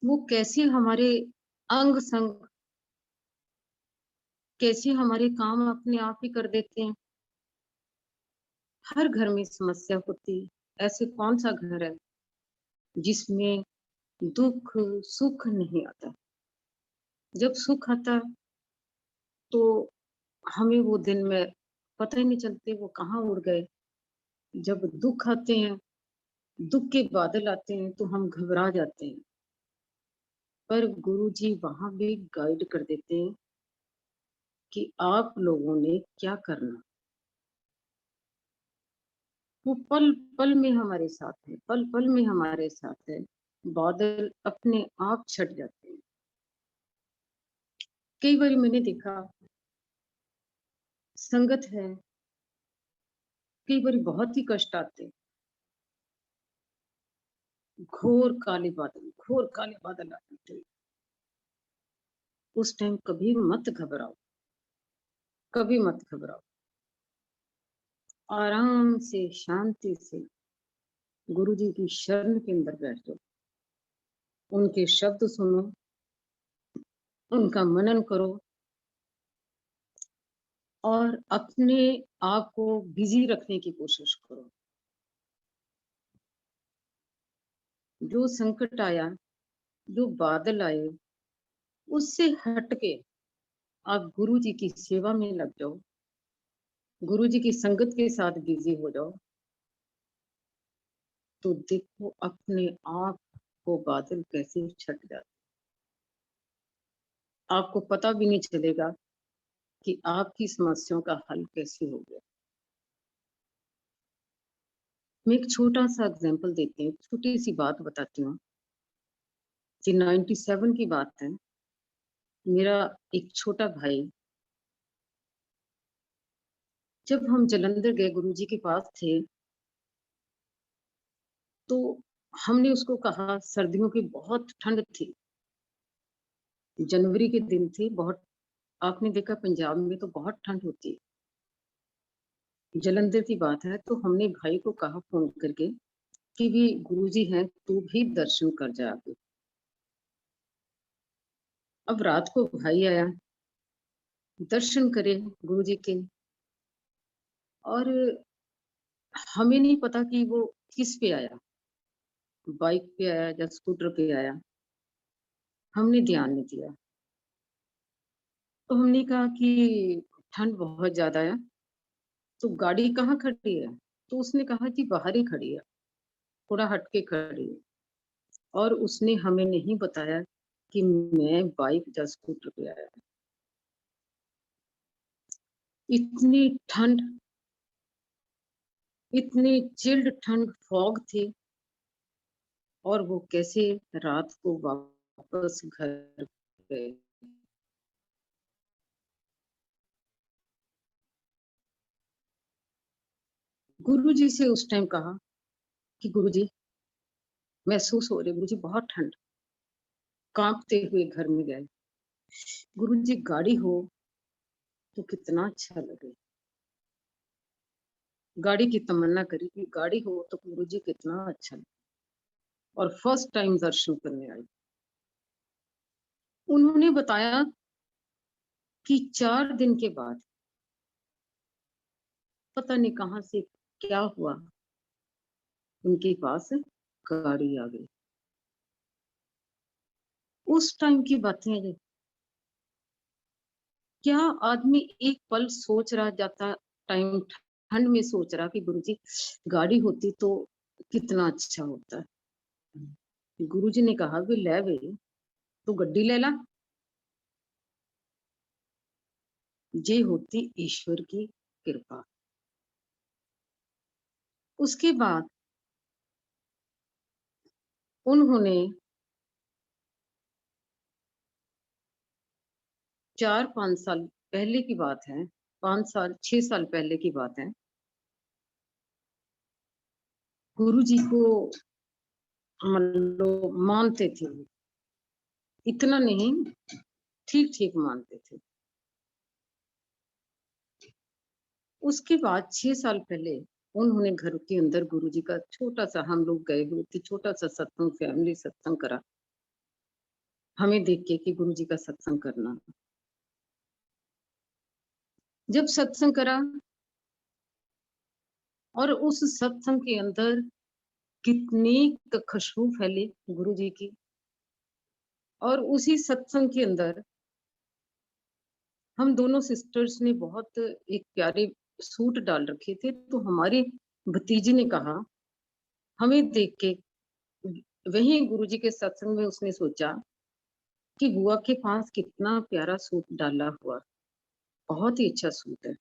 वो कैसे हमारे अंग संग, कैसे हमारे काम अपने आप ही कर देते हैं। हर घर में समस्या होती है, ऐसे कौन सा घर है जिसमें दुख सुख नहीं आता। जब सुख आता तो हमें वो दिन में पता ही नहीं चलते वो कहाँ उड़ गए। जब दुख आते हैं, दुख के बादल आते हैं तो हम घबरा जाते हैं, पर गुरु जी वहां भी गाइड कर देते हैं कि आप लोगों ने क्या करना। वो पल पल में हमारे साथ है, पल पल में हमारे साथ है। बादल अपने आप छट जाते हैं। कई बार मैंने देखा संगत है, कई बार बहुत ही कष्ट आते, घोर काले बादल आते थे। उस टाइम कभी मत घबराओ, कभी मत घबराओ। आराम से शांति से गुरु जी की शरण के अंदर बैठ जाओ, उनके शब्द सुनो, उनका मनन करो और अपने आप को बिजी रखने की कोशिश करो। जो संकट आया, जो बादल आए, उससे हटके आप गुरु जी की सेवा में लग जाओ, गुरु जी की संगत के साथ बिजी हो जाओ, तो देखो अपने आप को बादल कैसे छट जाते। आपको पता भी नहीं चलेगा कि आपकी समस्याओं का हल कैसे हो गया। मैं एक छोटा सा एग्जांपल देती हूँ, छोटी सी बात बताती हूँ कि 97 की बात है। मेरा एक छोटा भाई, जब हम जलंधर गए गुरु जी के पास थे, तो हमने उसको कहा, सर्दियों की बहुत ठंड थी, जनवरी के दिन थे, बहुत, आपने देखा पंजाब में तो बहुत ठंड होती है। जलंधर की बात है, तो हमने भाई को कहा फोन करके कि भी गुरुजी हैं, तू भी दर्शन कर जा आगे। अब रात को भाई आया, दर्शन करे गुरुजी के, और हमें नहीं पता कि वो किस पे आया, बाइक पे आया या स्कूटर पे आया, हमने ध्यान नहीं दिया। तो हमने कहा कि ठंड बहुत ज्यादा है, तो गाड़ी कहाँ खड़ी है? तो उसने कहा कि बाहर ही खड़ी है, थोड़ा हटके खड़ी है। और उसने हमें नहीं बताया कि मैं बाइक या स्कूटर पे आया। इतनी ठंड, इतनी चिल्ड ठंड फॉग थे, और वो कैसे रात को वापस घर गए। गुरुजी से उस टाइम कहा कि गुरुजी महसूस हो रही, गुरुजी बहुत ठंड। कांपते हुए घर में गए। गुरुजी गाड़ी हो तो कितना अच्छा लगे। गाड़ी की तमन्ना करी कि गाड़ी हो तो गुरुजी कितना अच्छा लगे। और फर्स्ट टाइम दर्शन करने आई। उन्होंने बताया कि 4 दिन के बाद पता नहीं कहां से क्या हुआ, उनके पास गाड़ी आ गई। उस टाइम की बातें हैं ये। क्या आदमी एक पल सोच रहा जाता, टाइम ठंड में सोच रहा कि गुरुजी गाड़ी होती तो कितना अच्छा होता है। गुरुजी ने कहा कि ले वे तो गड्डी ले ला। ये होती ईश्वर की कृपा। उसके बाद उन्होंने 4-5 साल पहले की बात है, 5 साल 6 साल पहले की बात है, गुरुजी को मतलब मानते थे। इतना नहीं, ठीक ठीक मानते थे। उसके बाद 6 साल पहले उन्होंने घर के अंदर गुरुजी का छोटा सा, हम लोग गए हुए थे, छोटा सा सत्संग, फैमिली सत्संग करा, हमें देख के कि गुरुजी का सत्संग करना। जब सत्संग करा और उस सत्संग के अंदर कितनी खुशबू फैली गुरुजी की, और उसी सत्संग के अंदर हम दोनों सिस्टर्स ने बहुत एक प्यारे सूट डाल रखे थे। तो हमारी भतीजी ने कहा, हमें देख के, वहीं गुरुजी के सत्संग में उसने सोचा कि बुआ के पास कितना प्यारा सूट डाला हुआ, बहुत ही अच्छा सूट है।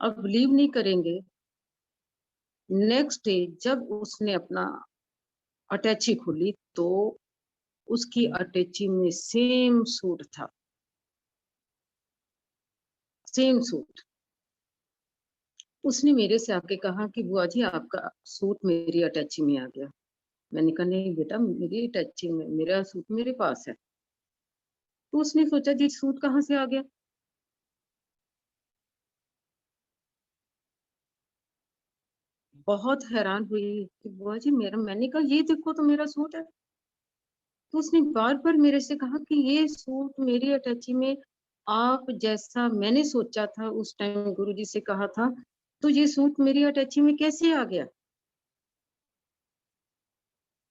अब बिलीव नहीं करेंगे, नेक्स्ट डे जब उसने अपना अटैची खोली तो उसकी अटैची में सेम सूट था, सेम सूट। उसने मेरे से आके कहा कि बुआ जी आपका सूट मेरी अटैची में आ गया। मैंने कहा नहीं बेटा, मेरी अटैची में मेरा सूट मेरे पास है। तो उसने सोचा जी सूट कहाँ से आ गया। बहुत हैरान हुई कि बुआ जी मेरा, मैंने कहा ये देखो तो मेरा सूट है। तो उसने बार बार मेरे से कहा कि ये सूट मेरी अटैची में, आप जैसा मैंने सोचा था उस टाइम गुरुजी से कहा था, तो ये सूट मेरी अटैची में कैसे आ गया।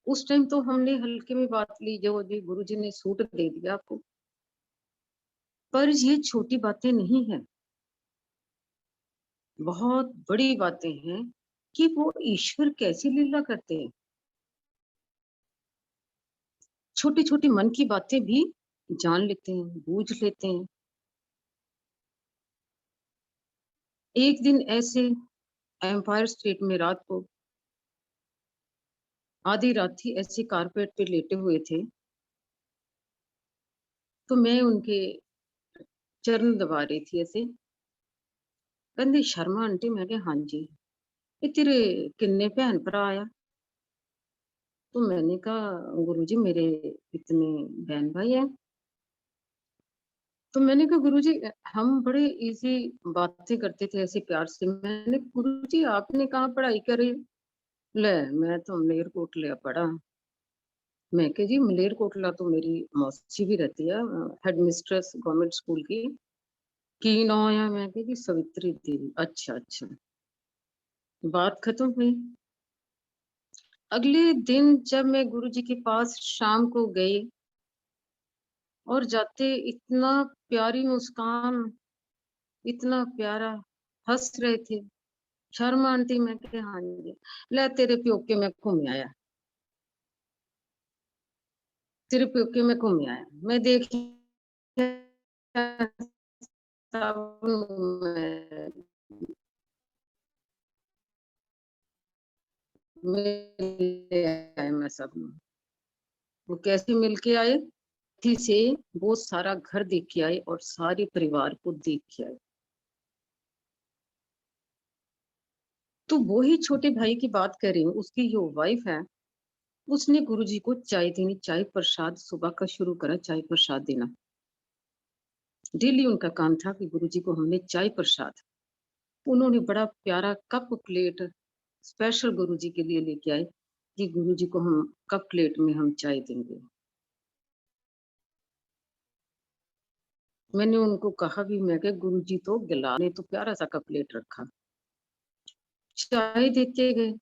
उस टाइम तो हमने हल्के में बात ली, जो जी गुरुजी ने सूट दे दिया आपको। पर ये छोटी बातें नहीं है, बहुत बड़ी बातें हैं कि वो ईश्वर कैसी लीला करते हैं। छोटी छोटी मन की बातें भी जान लेते हैं, बूझ लेते हैं। एक दिन ऐसे एम्पायर स्टेट में रात को आधी रात थी, ऐसे कारपेट पे लेटे हुए थे, तो मैं उनके चरण दबा रही थी ऐसे। कहते शर्मा आंटी, मैं कहा हाँ जी, ये तेरे किन्ने भैन भरा आया। तो मैंने कहा गुरुजी मेरे इतने बहन भाई हैं। तो मैंने कहा गुरुजी हम बड़े इजी बातें करते थे ऐसे प्यार से। मैंने गुरुजी आपने कहाँ पढ़ाई करी। ले मैं तो मलेरकोटला पढ़ा। मैं कहा जी मलेरकोटला तो मेरी मौसी भी रहती है, हेड मिस्ट्रेस गवर्नमेंट स्कूल की नाम है। मैं कहा जी सवित्री देवी। अच्छा अच्छा, बात खत्म हुई। अगले दिन जब मैं गुरुजी के पास शाम को गई और जाते इतना प्यारी मुस्कान, इतना प्यारा हंस रहे थे। शर्मा आंटी, मैं कहा हाँ जी, ले तेरे प्योके में घूम आया, तेरे प्योके में घूम आया। मैं देख मिल आए मैं सब में। वो कैसे मिल के आए? थी से वो सारा घर देख के आए और सारे परिवार को देख के आए। तो वो ही छोटे भाई की बात कर रही हूँ, उसकी जो वाइफ है उसने गुरुजी को चाय देनी, चाय प्रसाद सुबह का शुरू करा, चाय प्रसाद देना। डेली उनका काम था कि गुरुजी को हमने चाय प्रसाद। उन्होंने बड़ा प्यारा कप प्लेट स्पेशल गुरुजी के लिए लेके आए कि गुरुजी को हम कप प्लेट में हम चाय देंगे। मैंने उनको कहा भी, मैं क्या गुरुजी तो गिलास ने तो प्यारा सा कप प्लेट रखा, चाय देते गए।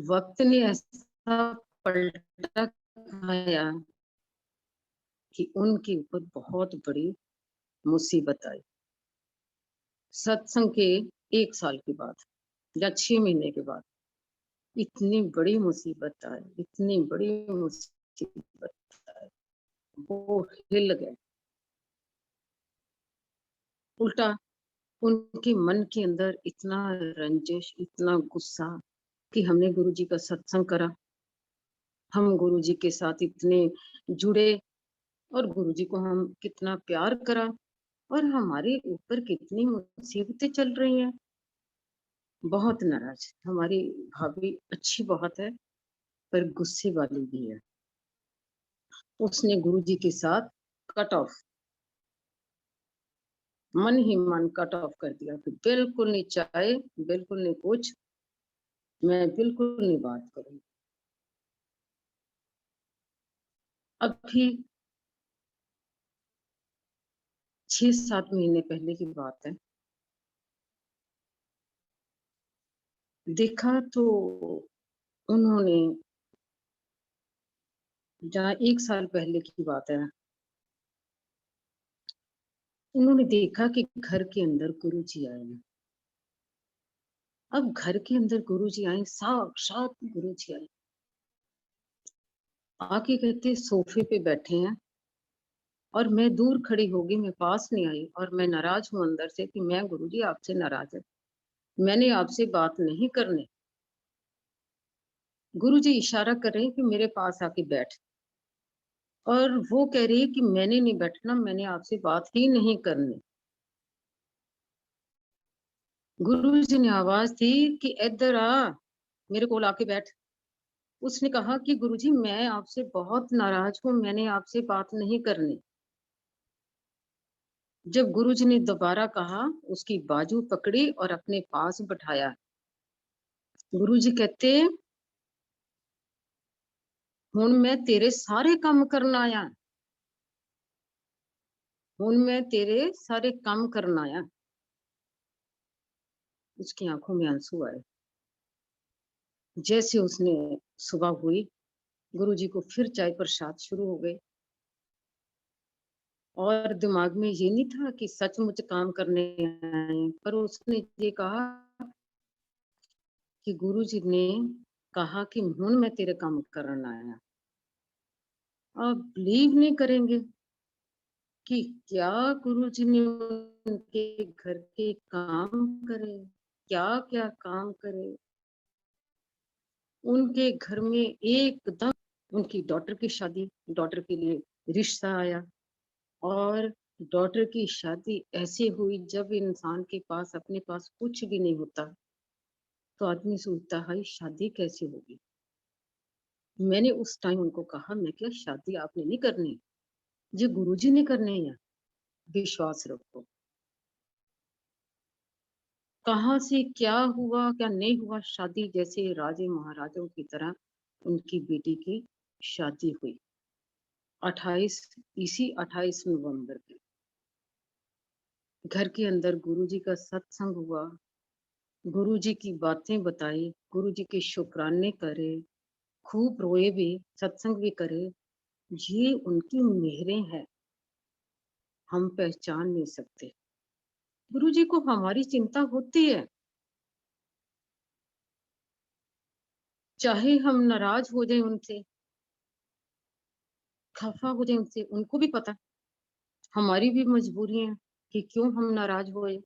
वक्त ने ऐसा पलटा खाया कि उनके ऊपर बहुत बड़ी मुसीबत आई। सत्संग के 1 साल के बाद या 6 महीने के बाद इतनी बड़ी मुसीबत आई, इतनी बड़ी मुसीबत आई, वो हिल गए। उल्टा उनके मन के अंदर इतना रंजिश, इतना गुस्सा कि हमने गुरुजी का सत्संग करा, हम गुरुजी के साथ इतने जुड़े और गुरुजी को हम कितना प्यार करा और हमारे ऊपर कितनी मुसीबतें चल रही हैं। बहुत नाराज। हमारी भाभी अच्छी बहुत है पर गुस्से वाली भी है। उसने गुरुजी के साथ कट ऑफ, मन ही मन कट ऑफ कर दिया कि बिल्कुल नहीं चाहे, बिल्कुल नहीं कुछ, मैं बिल्कुल नहीं बात करूंगी। अभी 6-7 महीने पहले की बात है। देखा तो उन्होंने, जहाँ 1 साल पहले की बात है, उन्होंने देखा कि घर के अंदर गुरुजी आए हैं। अब घर के अंदर गुरुजी आए, साक्षात गुरुजी आए, आके कहते सोफे पे बैठे हैं और मैं दूर खड़ी होगी, मैं पास नहीं आई और मैं नाराज हूं अंदर से कि मैं गुरुजी आपसे नाराज है, मैंने आपसे बात नहीं करनी। गुरुजी इशारा कर रहे हैं कि मेरे पास आके बैठ और वो कह रही है कि मैंने नहीं बैठना, मैंने आपसे बात ही नहीं करनी। गुरुजी ने आवाज दी कि इधर आ, मेरे को आके बैठ। उसने कहा कि गुरुजी मैं आपसे बहुत नाराज हूं, मैंने आपसे बात नहीं करनी। जब गुरुजी ने दोबारा कहा, उसकी बाजू पकड़ी और अपने पास बैठाया। गुरुजी कहते हुण मैं तेरे सारे काम करना आया, हुण मैं तेरे सारे काम करना आया। उसकी आंखों में आंसू आए। जैसे उसने सुबह हुई, गुरुजी को फिर चाय प्रसाद शुरू हो गए और दिमाग में ये नहीं था कि सचमुच काम करने आए, पर उसने ये कहा कि गुरुजी ने कहा कि हुण मैं तेरे काम करना आया। आप बिलीव नहीं करेंगे कि क्या गुरुजी ने उनके घर के काम करे, क्या क्या काम करे। उनके घर में एकदम उनकी डॉटर की शादी, डॉटर के लिए रिश्ता आया और डॉटर की शादी ऐसे हुई, जब इंसान के पास अपने पास कुछ भी नहीं होता तो आदमी सोचता है शादी कैसे होगी। मैंने उस टाइम उनको कहा, मैं क्या शादी आपने नहीं करनी, ये गुरुजी ने करने हैं, विश्वास रखो। कहाँ से क्या हुआ क्या नहीं हुआ, शादी जैसे राजे महाराजों की तरह उनकी बेटी की शादी हुई 28 नवंबर के। घर के अंदर गुरुजी का सत्संग हुआ, गुरुजी की बातें बताई, गुरुजी के शुक्राने करे, खूब रोए भी, सत्संग भी करे। ये उनकी मेहरें हैं, हम पहचान नहीं सकते। गुरुजी को हमारी चिंता होती है, चाहे हम नाराज हो जाए उनसे, खफा हो जाए उनसे, उनको भी पता हमारी भी मजबूरी है कि क्यों हम नाराज हुए।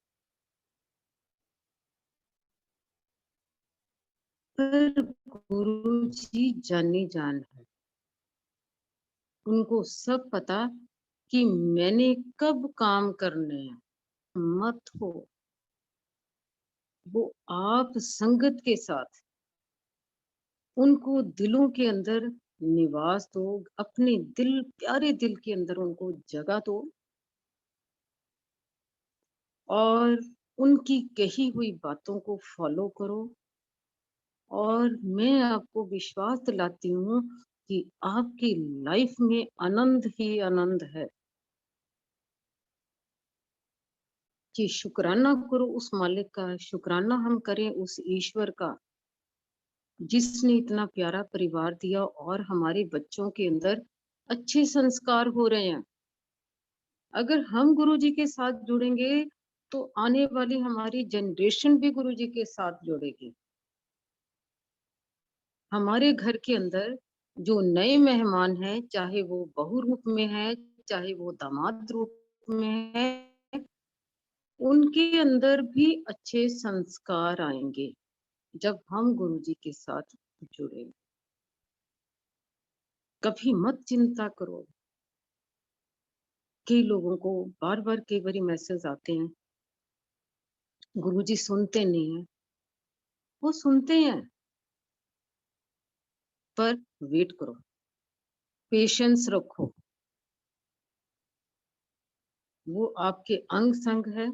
पर गुरु जी जानी जान है, उनको सब पता कि मैंने कब काम करने हैं। मत हो, वो आप संगत के साथ उनको दिलों के अंदर निवास दो, अपने दिल, प्यारे दिल के अंदर उनको जगह दो और उनकी कही हुई बातों को फॉलो करो। और मैं आपको विश्वास दिलाती हूँ कि आपकी लाइफ में आनंद ही आनंद है। कि शुक्राना करो उस मालिक का, शुक्राना हम करें उस ईश्वर का जिसने इतना प्यारा परिवार दिया और हमारे बच्चों के अंदर अच्छे संस्कार हो रहे हैं। अगर हम गुरु जी के साथ जुड़ेंगे तो आने वाली हमारी जनरेशन भी गुरु जी के साथ जुड़ेगी। हमारे घर के अंदर जो नए मेहमान हैं, चाहे वो बहू रूप में है, चाहे वो दामाद रूप में है, उनके अंदर भी अच्छे संस्कार आएंगे जब हम गुरु जी के साथ जुड़ेंगे। कभी मत चिंता करो। कई लोगों को बार बार कई बार मैसेज आते हैं, गुरु जी सुनते नहीं है। वो सुनते हैं, पर वेट करो, पेशेंस रखो। वो आपके अंग संग है,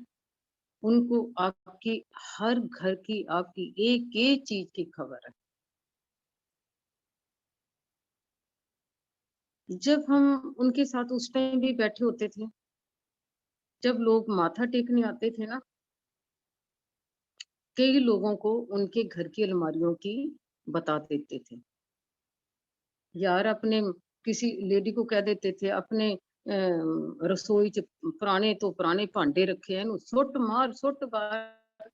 उनको आपकी हर घर की, आपकी एक एक चीज की खबर है। जब हम उनके साथ उस टाइम भी बैठे होते थे, जब लोग माथा टेकने आते थे ना, कई लोगों को उनके घर की अलमारियों की बता देते थे। यार अपने किसी लेडी को कह देते थे अपने रसोई च पुराने तो पुराने भांडे रखे हैं, सुट मार सुट बार,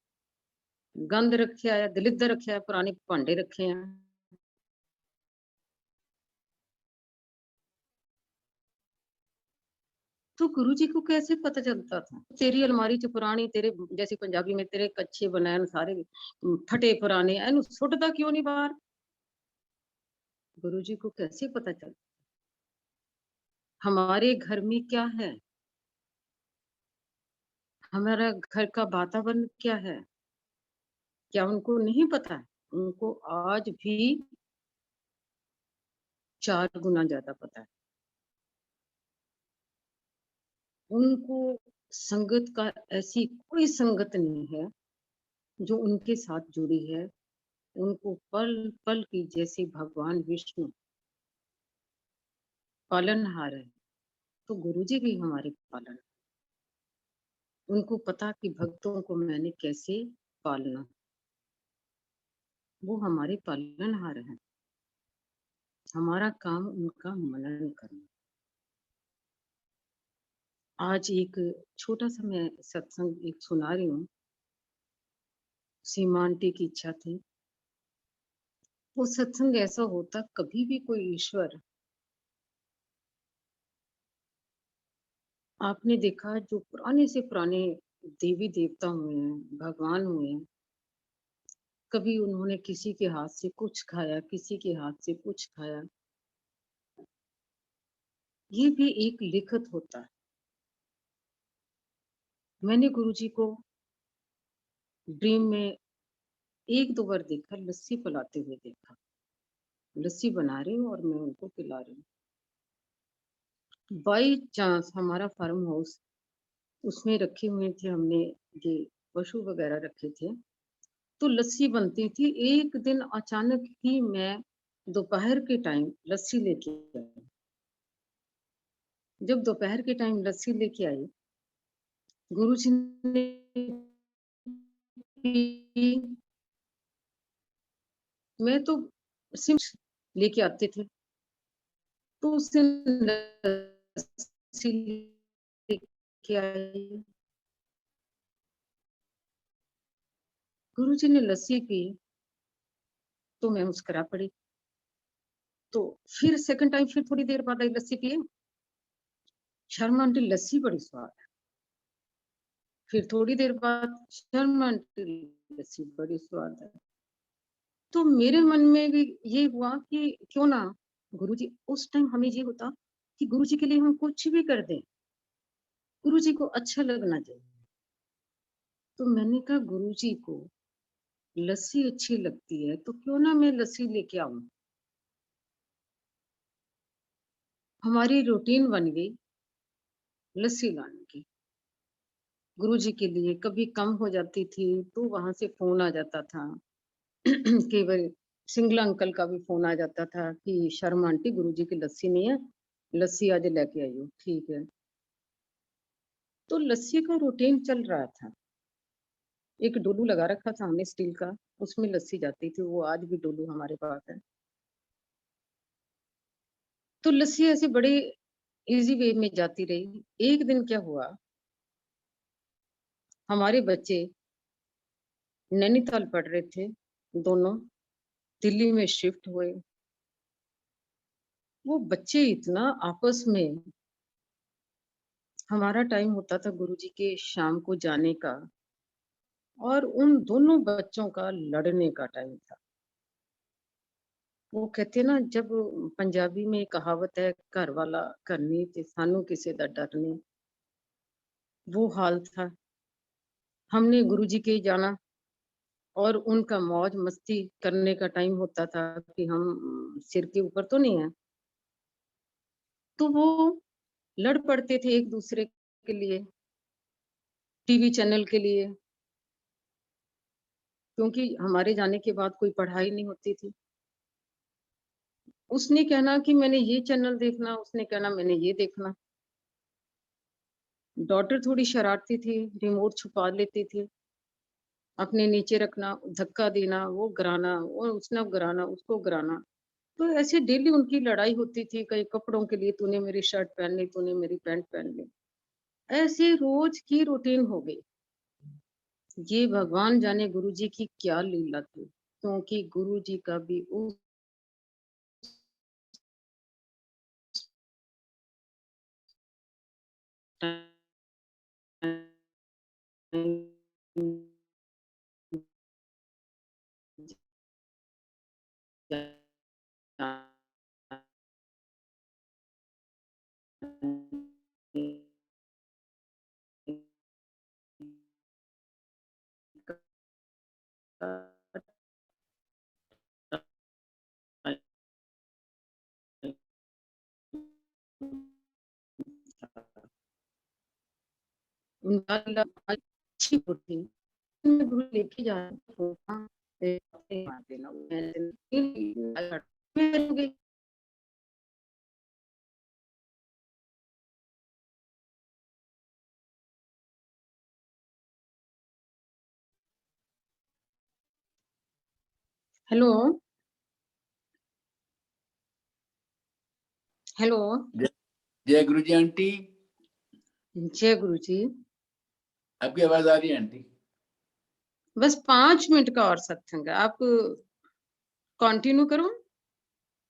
गंद रखा है, दलिद्र रखा है, पुराने भांडे रखे हैं। तो गुरु जी को कैसे पता चलता था? तेरी अलमारी च पुरानी, तेरे जैसे पंजाबी में तेरे कच्चे बनैन सारे फटे पुराने, एनू सुटदा क्यों नहीं बाहर? गुरु जी को कैसे पता चलता? हमारे घर में क्या है, हमारा घर का वातावरण क्या है, क्या उनको नहीं पता है? उनको आज भी 4 गुना ज्यादा पता है। उनको संगत का, ऐसी कोई संगत नहीं है जो उनके साथ जुड़ी है। उनको पल पल की, जैसे भगवान विष्णु पालनहार है, तो गुरु जी भी हमारे पालन। उनको पता कि भक्तों को मैंने कैसे पालना, वो हमारे पालनहार हैं। हमारा काम उनका मनन करना। आज एक छोटा सा मैं सत्संग एक सुना रही हूँ। सीमा आंटी की इच्छा थी वो सत्संग ऐसा होता, कभी भी कोई ईश्वर, आपने देखा जो पुराने से पुराने देवी देवता हुए हैं, भगवान हुए हैं, कभी उन्होंने किसी के हाथ से कुछ खाया, किसी के हाथ से कुछ खाया। ये भी एक लिखत होता है। मैंने गुरुजी को ड्रीम में 1-2 बार देखा, लस्सी पिलाते हुए देखा। लस्सी बना रही हूँ और मैं उनको पिला रही हूँ। बाई चांस हमारा फार्म हाउस, उसमें रखे हुए थे हमने, ये पशु वगैरह रखे थे, तो लस्सी बनती थी। एक दिन अचानक ही मैं दोपहर के टाइम लस्सी लेके आई। जब दोपहर के टाइम लस्सी लेके आई, गुरुजी ने पी, मैं तो सिम लेके आते थे, तो उस दिन लस्सी लेके आई। गुरुजी ने लस्सी पी तो मैं मुस्कुरा पड़ी। तो फिर सेकंड टाइम फिर थोड़ी देर बाद आई लस्सी पिए, शर्मा आंटी लस्सी बड़ी स्वाद है। फिर थोड़ी देर बाद शर्मा आंटी लस्सी बड़ी स्वाद है। तो मेरे मन में भी ये हुआ कि क्यों ना गुरुजी, उस टाइम हमें ये होता कि गुरुजी के लिए हम कुछ भी कर दें, गुरुजी को अच्छा लगना चाहिए। तो मैंने कहा गुरुजी को लस्सी अच्छी लगती है तो क्यों ना मैं लस्सी लेके आऊं। हमारी रूटीन बन गई लस्सी लाने की। गुरुजी के लिए कभी कम हो जाती थी तो वहां से फोन आ जाता था। कई बार सिंगला अंकल का भी फोन आ जाता था कि शर्मा आंटी गुरुजी की लस्सी नहीं है, लस्सी आज लेके आई हो। ठीक है। तो लस्सी का रूटीन चल रहा था। एक डोलू लगा रखा था हमने स्टील का, उसमें लस्सी जाती थी, वो आज भी डोलू हमारे पास है। तो लस्सी ऐसे बड़े इजी वे में जाती रही। एक दिन क्या हुआ, हमारे बच्चे नैनीताल पढ़ रहे थे, दोनों दिल्ली में शिफ्ट हुए। वो बच्चे इतना आपस में, हमारा टाइम होता था गुरुजी के शाम को जाने का और उन दोनों बच्चों का लड़ने का टाइम था। वो कहते ना, जब पंजाबी में कहावत है घर वाला करनी ते सानू किसे दा डर नहीं, वो हाल था। हमने गुरुजी के जाना और उनका मौज मस्ती करने का टाइम होता था कि हम सिर के ऊपर तो नहीं है। तो वो लड़ पड़ते थे एक दूसरे के लिए, टीवी चैनल के लिए, क्योंकि हमारे जाने के बाद कोई पढ़ाई नहीं होती थी। उसने कहना कि मैंने ये चैनल देखना, उसने कहना मैंने ये देखना। डॉटर थोड़ी शरारती थी, रिमोट छुपा लेती थी, अपने नीचे रखना, धक्का देना, वो गिराना, वो उसने गिराना, उसको गिराना। तो ऐसे डेली उनकी लड़ाई होती थी, कई कपड़ों के लिए, तूने मेरी शर्ट पहन ली, तूने मेरी पैंट पहन ली। ऐसे रोज की रूटीन हो गई। ये भगवान जाने गुरुजी की क्या लीला थी, क्योंकि गुरुजी का भी उस उनका अच्छी होती, मैं गुरु लेके जा देना हेलो हेलो। जय गुरु जी आंटी, जय गुरु जी। आपकी आवाज आ रही है आंटी? बस 5 मिनट का और सत्संग है, आप कंटिन्यू करो।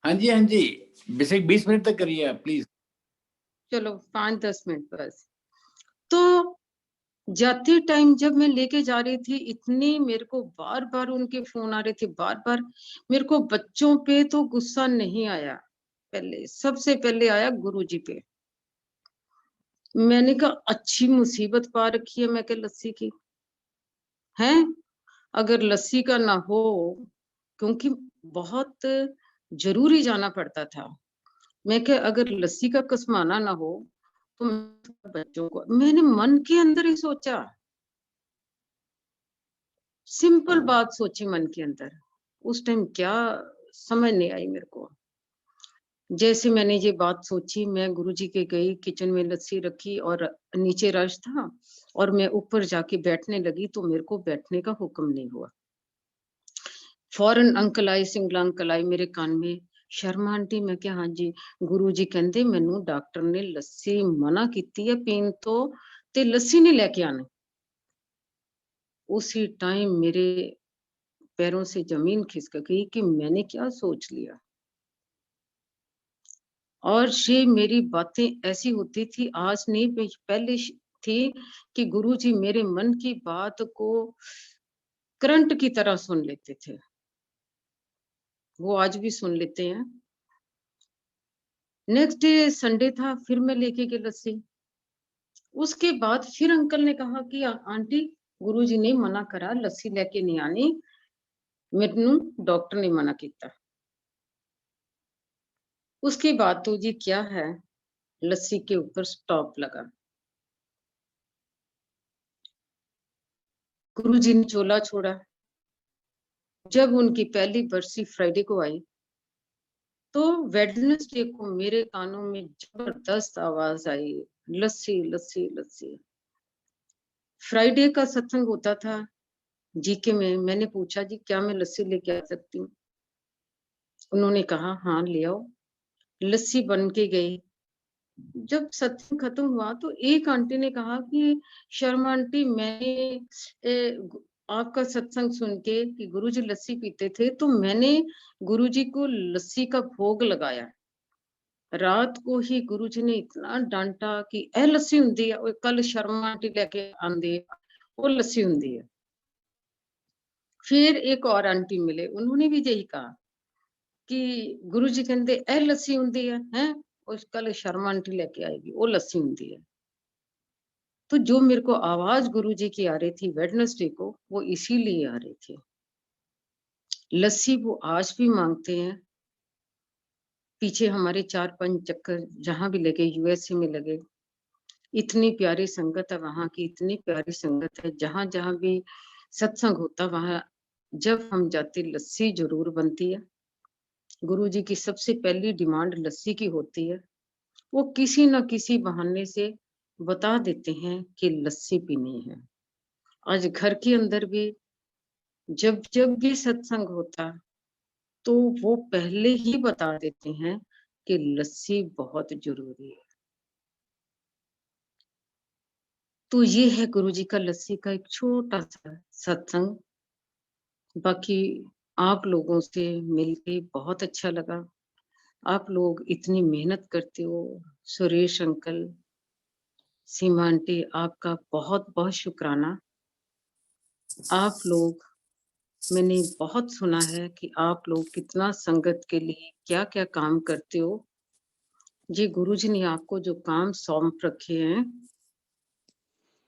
हाँ जी, हाँ जी, बेसिक 20 मिनट तक करिए आप प्लीज। चलो 5-10 मिनट बस। तो जाते टाइम जब मैं लेके जा रही थी, इतनी मेरे को बार बार उनके फोन आ रहे थे, बार बार। मेरे को बच्चों पे तो गुस्सा नहीं आया, पहले सबसे पहले आया गुरुजी पे। मैंने कहा अच्छी मुसीबत पा रखी है, मैं क्या लस्सी की है, अगर लस्सी का ना हो, क्योंकि बहुत जरूरी जाना पड़ता था। मैं क्या अगर लस्सी का कसमाना ना हो तो बच्चों को, मैंने मन के अंदर ही सोचा, सिंपल बात सोची मन के अंदर। उस टाइम क्या समझ नहीं आई मेरे को। जैसे मैंने ये बात सोची, मैं गुरुजी के गई, किचन में लस्सी रखी और नीचे रश था और मैं ऊपर जाके बैठने लगी, तो मेरे को बैठने का हुक्म नहीं हुआ। फौरन अंकल आए, सिंगला अंकल आए मेरे कान में, शर्मा आंटी। मैं क्या हाँ जी। गुरुजी कहंदे मैनू डॉक्टर ने लस्सी मना कीती है पीन तो, ते लस्सी नहीं लेके आनी। उसी टाइम मेरे पैरों से जमीन खिसक गई कि मैंने क्या सोच लिया। और ये मेरी बातें ऐसी होती थी, आज नहीं पहले थी, कि गुरुजी मेरे मन की बात को करंट की तरह सुन लेते थे। वो आज भी सुन लेते हैं। नेक्स्ट डे संडे था, फिर मैं लेके गई लस्सी। उसके बाद फिर अंकल ने कहा कि आंटी गुरुजी ने मना करा लस्सी लेके नहीं आनी, मैनू डॉक्टर ने मना किया। उसके बाद तो जी क्या है, लस्सी के ऊपर स्टॉप लगा। गुरुजी ने चोला छोड़ा। जब उनकी पहली बरसी फ्राइडे को आई तो वेडनेसडे को मेरे कानों में जबरदस्त आवाज आई, लस्सी लस्सी लस्सी। फ्राइडे का सत्संग होता था जीके में। मैंने पूछा जी क्या मैं लस्सी लेके आ सकती हूँ? उन्होंने कहा हाँ ले आओ। लस्सी बन के गई। जब सत्संग खत्म हुआ तो एक आंटी ने कहा कि शर्मा आंटी मैंने आपका सत्संग सुन के कि गुरुजी लस्सी पीते थे तो मैंने गुरुजी को लस्सी का भोग लगाया। रात को ही गुरुजी ने इतना डांटा कि ए लस्सी हुंदी है, ओए कल शर्मा आंटी लेके आंदी है, वो लस्सी हुंदी है। फिर एक और आंटी मिले, उन्होंने भी यही कहा कि गुरुजी कहते ए लस्सी हुंदी है, हैं उस कल शर्मा आंटी लेके आएगी, वो लस्सी हुंदी है। तो जो मेरे को आवाज गुरुजी की आ रही थी वेडनेसडे को, वो इसीलिए आ रही थी। लस्सी वो आज भी मांगते हैं। पीछे हमारे 4-5 चक्कर जहां भी लगे, यूएसए में लगे, इतनी प्यारी संगत है वहां की, इतनी प्यारी संगत है। जहां जहां भी सत्संग होता वहां जब हम जाते लस्सी जरूर बनती है। गुरुजी की सबसे पहली डिमांड लस्सी की होती है। वो किसी न किसी बहाने से बता देते हैं कि लस्सी पीनी है। आज घर के अंदर भी जब जब भी सत्संग होता तो वो पहले ही बता देते हैं कि लस्सी बहुत जरूरी है। तो ये है गुरुजी का लस्सी का एक छोटा सा सत्संग। बाकी आप लोगों से मिलके बहुत अच्छा लगा। आप लोग इतनी मेहनत करते हो। सुरेश अंकल, सीमा आंटी, आपका बहुत बहुत शुक्राना। आप लोग, मैंने बहुत सुना है कि आप लोग कितना संगत के लिए क्या क्या काम करते हो। जी गुरुजी ने आपको जो काम सौंप रखे हैं,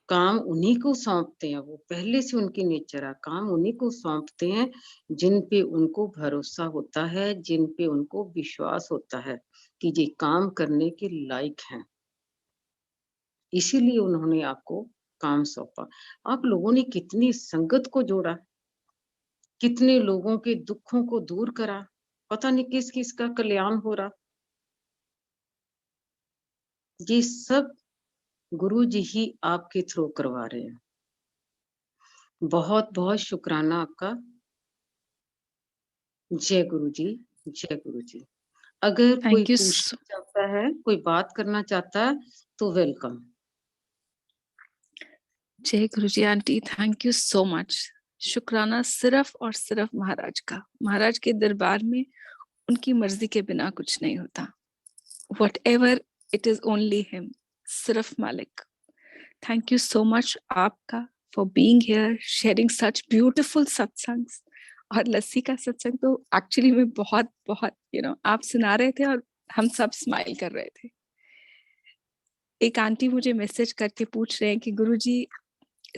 काम उन्हीं को सौंपते हैं। वो पहले से उनकी नेचर है, काम उन्हीं को सौंपते हैं जिन पे उनको भरोसा होता है, जिन पे उनको विश्वास होता है कि ये काम करने के लायक हैं। इसीलिए उन्होंने आपको काम सौंपा। आप लोगों ने कितनी संगत को जोड़ा, कितने लोगों के दुखों को दूर करा, पता नहीं किस किस का कल्याण हो रहा। ये सब गुरुजी ही आपके थ्रू करवा रहे हैं। बहुत बहुत शुक्राना आपका। जय गुरुजी, जय गुरुजी। अगर कोई थैंक यू। पूछना चाहता है, कोई बात करना चाहता है तो वेलकम। जय Guruji auntie, thank you so much. शुक्राना सिर्फ और सिर्फ महाराज का। महाराज के दरबार में उनकी मर्जी के बिना कुछ नहीं होता। Whatever it is only him, सिर्फ मालिक। Thank you so much आपका for being here, sharing such beautiful satsangs. और लस्सी का सत्संग तो एक्चुअली में बहुत बहुत आप सुना रहे थे और हम सब स्माइल कर रहे थे। एक आंटी मुझे मैसेज करके पूछ रहे हैं कि गुरुजी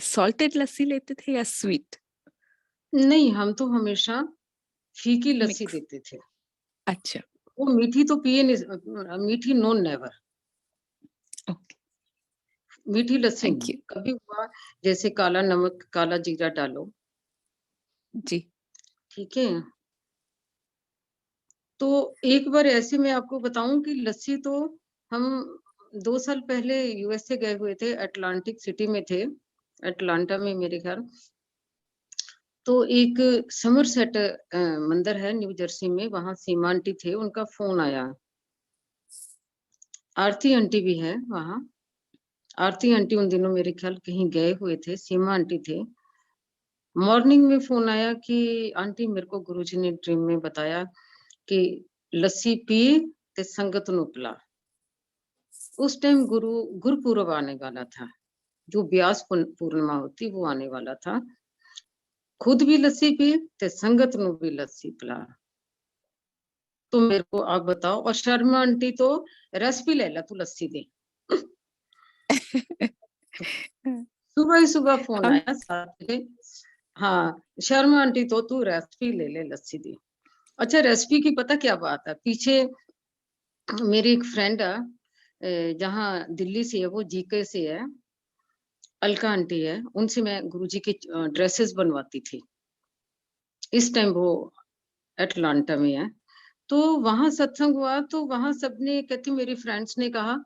सॉल्टेड लस्सी लेते थे या स्वीट? नहीं, हम तो हमेशा फीकी लस्सी Mix। देते थे। अच्छा, वो मीठी तो पिए नहीं, मीठी नो नेवर। ओके, मीठी लस्सी थैंक नहीं। यू कभी हुआ जैसे काला नमक, काला जीरा डालो, जी। ठीक है। तो एक बार ऐसे मैं आपको बताऊं कि लस्सी तो हम 2 साल पहले यूएसए गए हुए थे, अटलांटिक सिटी में थे, अटलांटा में मेरे ख्याल। तो एक समरसेट मंदिर है न्यू जर्सी में, वहां सीमा आंटी थे, उनका फोन आया। आरती आंटी भी है वहां। आरती आंटी उन दिनों मेरे ख्याल कहीं गए हुए थे, सीमा आंटी थे। मॉर्निंग में फोन आया कि आंटी मेरे को गुरुजी ने ड्रीम में बताया कि लस्सी पी ते संगत नु पिला। उस टाइम गुरुपुरब आने वाला था, जो व्यास पूर्णिमा होती वो आने वाला था। खुद भी लस्सी पी ते संगत नु भी लस्सी पिला। तो मेरे को आप बताओ। और शर्मा आंटी तो रस भी ले ला, तू लस्सी दे। सुबह ही सुबह फोन हम आया 7 बजे। हाँ, शर्मा आंटी तो तू रेसिपी ले ले, लस्सी दी। अच्छा, रेसिपी की पता क्या बात है, पीछे मेरी एक फ्रेंड है, जहाँ दिल्ली से है, वो जीके से है, अलका आंटी है, उनसे मैं गुरुजी के ड्रेसेस बनवाती थी। इस टाइम वो अटलांटा में है। तो वहां सत्संग हुआ, तो वहां सबने, कहती मेरी फ्रेंड्स ने कहा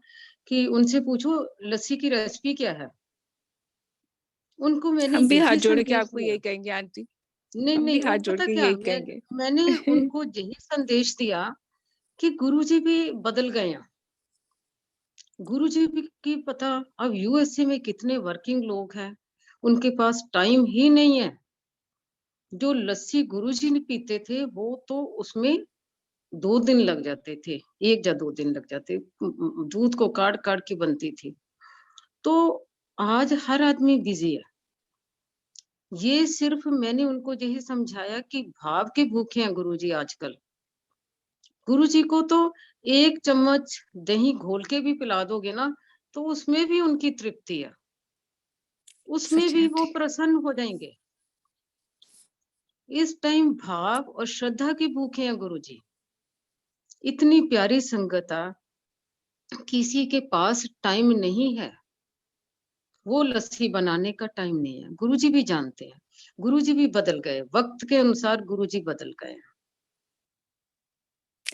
कि उनसे पूछो लस्सी की रेसिपी क्या है। उनको मैंने हम भी हाथ यही जोड़ के संदेश आपको दिया। यही कहेंगे आंटी, नहीं हम भी नहीं, वो हाथ जोड़ पता के क्या, यही कहेंगे। मैंने उनको यही संदेश दिया कि गुरुजी भी बदल गए हैं। गुरुजी भी की पता, अब यूएसए में कितने वर्किंग लोग हैं, उनके पास टाइम ही नहीं है। जो लस्सी गुरुजी ने पीते थे, वो तो उसमें 2 दिन लग जाते थे, 1 या 2 दिन लग जाते, दूध को काट काट के बनती थी। तो आज हर आदमी बिजी है। ये सिर्फ मैंने उनको यही समझाया कि भाव के भूखे हैं गुरुजी आजकल। गुरुजी को तो 1 चम्मच दही घोल के भी पिला दोगे ना, तो उसमें भी उनकी तृप्ति है, उसमें सच है भी वो आंटी। प्रसन्न हो जाएंगे। इस टाइम भाव और श्रद्धा के भूखे हैं गुरुजी। इतनी प्यारी संगत है, किसी के पास टाइम नहीं है, वो लस्सी बनाने का टाइम नहीं है। गुरुजी भी जानते हैं, गुरुजी भी बदल गए, वक्त के अनुसार गुरुजी बदल गए।